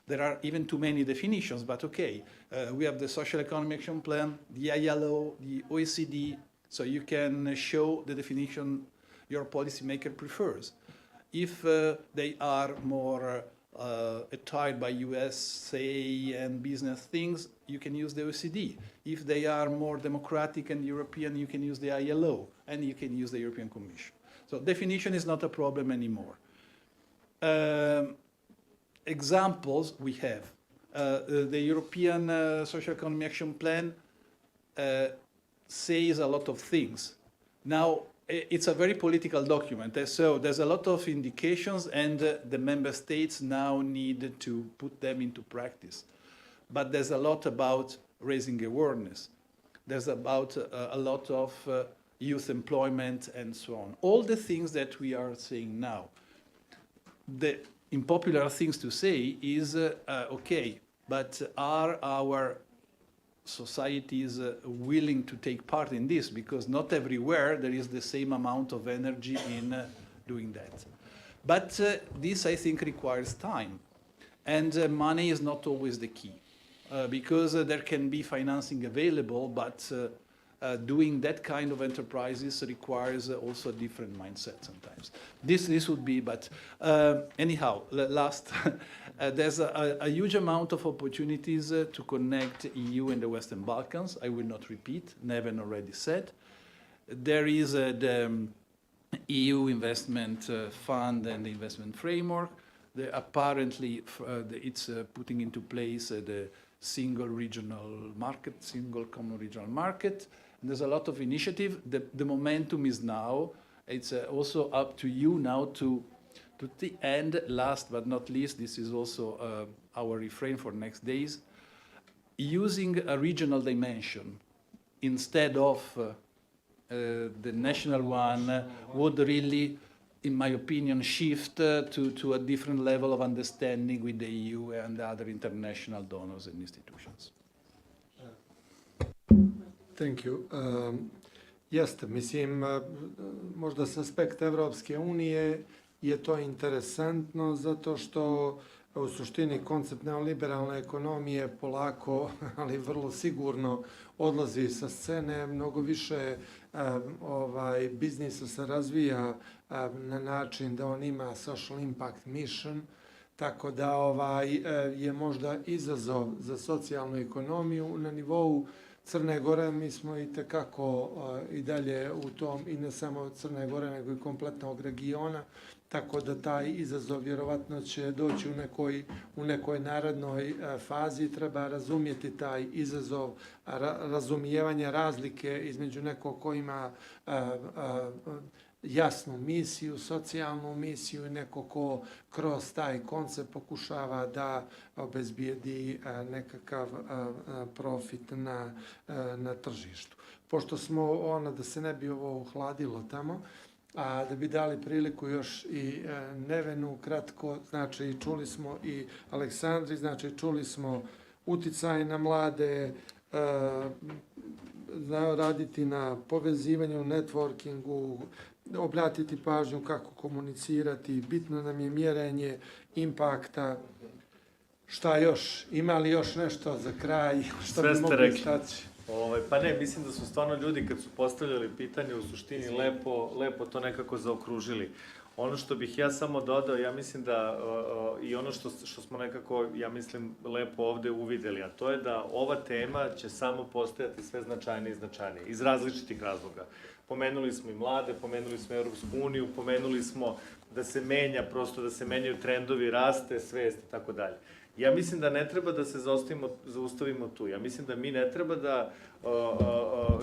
There are even too many definitions, but okay. We have the Social Economy Action Plan, the ILO, the OECD, so you can show the definition your policymaker prefers. If they are more attired by USA and business things, you can use the OECD. If they are more democratic and European, you can use the ILO, and you can use the European Commission. So definition is not a problem anymore. Examples we have. The European Social Economy Action Plan says a lot of things. Now, it's a very political document, so there's a lot of indications, and the member states now need to put them into practice. But there's a lot about raising awareness. There's about a lot of youth employment and so on. All the things that we are saying now. The unpopular things to say is, okay, but are our society is willing to take part in this, because not everywhere there is the same amount of energy in doing that. But this, I think, requires time. And money is not always the key, because there can be financing available, but doing that kind of enterprises requires also a different mindset sometimes. This would be, but anyhow, last, there's a huge amount of opportunities to connect EU and the Western Balkans. I will not repeat, Neven already said. There is the EU investment fund and the investment framework. Apparently, it's putting into place the single regional market, single common regional market. And there's a lot of initiative. The momentum is now. It's also up to you now to the end. Last but not least, this is also our refrain for next days. Using a regional dimension instead of the national one would really, in my opinion, shift to a different level of understanding with the EU and other international donors and institutions. Thank you. Jeste, mislim, možda s aspekta Evropske unije je to interesantno zato što u suštini koncept neoliberalne ekonomije polako, ali vrlo sigurno odlazi sa scene. Mnogo više biznisa se razvija na način da on ima social impact mission, tako da je možda izazov za socijalnu ekonomiju na nivou Crne Gore. Mi smo i tekako i dalje u tom, i ne samo Crne Gore, nego i kompletnog regiona, tako da taj izazov vjerovatno će doći u nekoj narednoj fazi. Treba razumjeti taj izazov, razumijevanje razlike između nekog ko ima jasnu misiju, socijalnu misiju i neko ko kroz taj koncept pokušava da obezbijedi nekakav profit na tržištu. Pošto smo, da se ne bi ovo uhladilo tamo, a da bi dali priliku još i Nevenu kratko, znači čuli smo i Aleksandri, znači čuli smo uticaj na mlade, raditi na povezivanju, networkingu, obratiti pažnju kako komunicirati, bitno nam je mjerenje impakta. Šta još? Ima li još nešto za kraj? Što bi mogli istaći? Pa ne, mislim da su stvarno ljudi kad su postavljali pitanje u suštini lepo to nekako zaokružili. Ono što bih ja samo dodao, ja mislim da i ono što smo nekako, ja mislim, lepo ovde uvideli, a to je da ova tema će samo postojati sve značajnije i značajnije, iz različitih razloga. Pomenuli smo i mlade, pomenuli smo Europsku uniju, pomenuli smo da se menja, prosto da se menjaju trendovi, raste, svest i tako dalje. Ja mislim da ne treba da se zaustavimo tu. Ja mislim da mi ne treba da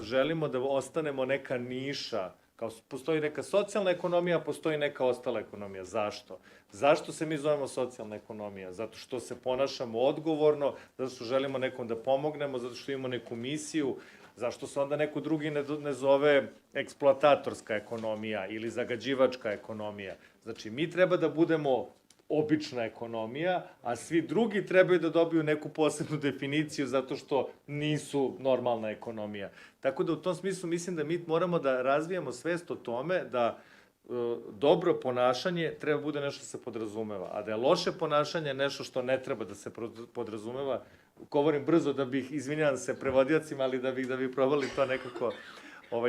želimo da ostanemo neka niša. Kao postoji neka socijalna ekonomija, postoji neka ostala ekonomija. Zašto? Zašto se mi zovemo socijalna ekonomija? Zato što se ponašamo odgovorno, zato što želimo nekom da pomognemo, zato što imamo neku misiju. Zašto se onda neko drugi ne zove eksploatatorska ekonomija ili zagađivačka ekonomija? Znači, mi treba da budemo obična ekonomija, a svi drugi trebaju da dobiju neku posebnu definiciju zato što nisu normalna ekonomija. Tako da u tom smislu mislim da mi moramo da razvijamo svest o tome da dobro ponašanje treba bude nešto što se podrazumeva, a da je loše ponašanje nešto što ne treba da se podrazumeva. Govorim brzo da bih, izvinjavam se prevodiocima, ali da bi probali to nekako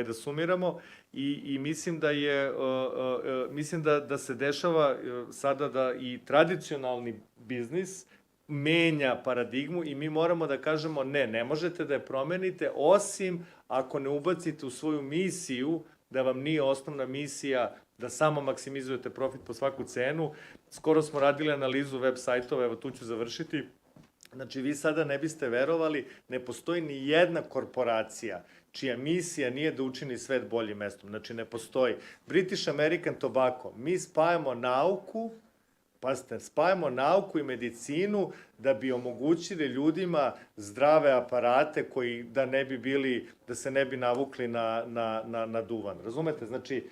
da sumiramo i mislim da je, mislim da se dešava sada da i tradicionalni biznis menja paradigmu i mi moramo da kažemo ne možete da je promenite osim ako ne ubacite u svoju misiju da vam nije osnovna misija da samo maksimizujete profit po svaku cenu. Skoro smo radili analizu web sajtova, evo tu ću završiti. Znači, vi sada ne biste verovali, ne postoji ni jedna korporacija čija misija nije da učini svet boljim mestom. Znači, ne postoji. British American Tobacco, mi spajamo nauku, pazite, spajamo nauku i medicinu da bi omogućili ljudima zdrave aparate koji da se ne bi navukli na duvan. Razumete? Znači,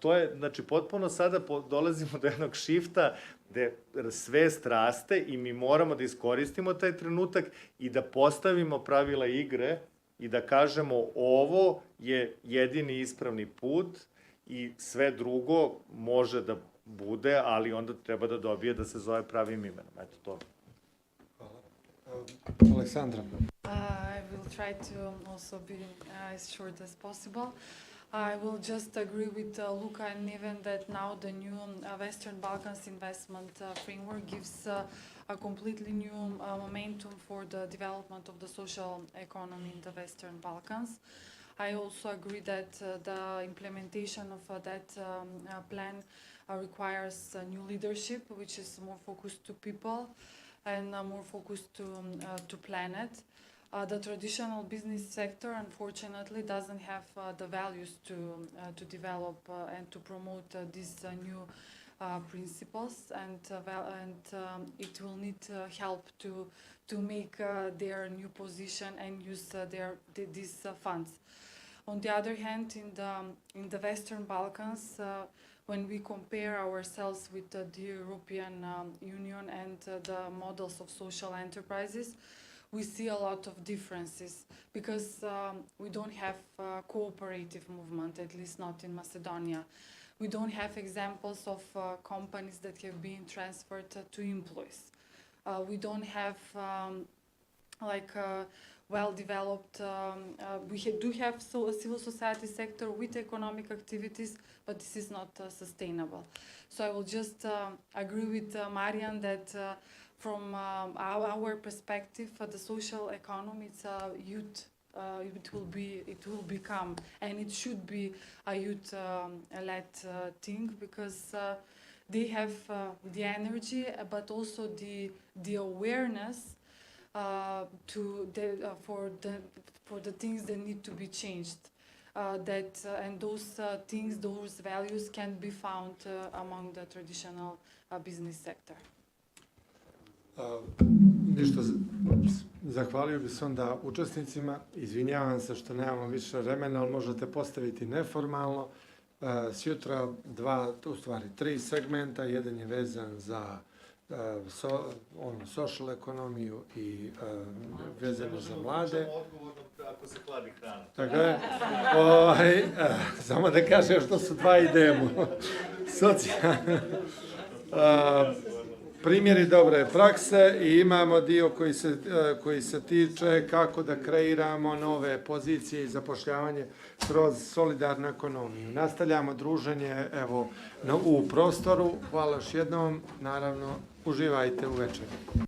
To je, znači, potpuno sada dolazimo do jednog šifta gde svest raste i mi moramo da iskoristimo taj trenutak i da postavimo pravila igre i da kažemo ovo je jedini ispravni put i sve drugo može da bude, ali onda treba da dobije da se zove pravim imenom. Eto to. Aleksandra. I will try to also be as short as possible. I will just agree with Luca and Neven that now the new Western Balkans investment framework gives a completely new momentum for the development of the social economy in the Western Balkans. I also agree that the implementation of that plan requires new leadership, which is more focused to people and more focused to planet. The traditional business sector, unfortunately, doesn't have the values to develop and to promote these new principles, and it will need help to make their new position and use these funds. On the other hand, in the Western Balkans, when we compare ourselves with the European Union and the models of social enterprises, we see a lot of differences because we don't have cooperative movement, at least not in Macedonia. We don't have examples of companies that have been transferred to employees. We don't have well-developed, we do have a civil society sector with economic activities, but this is not sustainable. So I will just agree with Marian that from our perspective, the social economy, it's a youth. It will become, and it should be a youth-led thing because they have the energy, but also the awareness for the things that need to be changed. And those things, those values can be found among the traditional business sector. Ništa, zahvalio bih se onda učesnicima, izvinjavam se što nemamo više vremena, ali možete postaviti neformalno. Sjutra tri segmenta, jedan je vezan za social ekonomiju i vezano za mlade. Možemo odgovorno ako se hladi hrana. Tako je. Samo da kažem što su dva idemo. Socijalne. Primjeri dobre prakse i imamo dio koji se tiče kako da kreiramo nove pozicije i zapošljavanje kroz solidarnu ekonomiju. Nastavljamo druženje u prostoru. Hvala još jednom. Naravno, uživajte u večeri.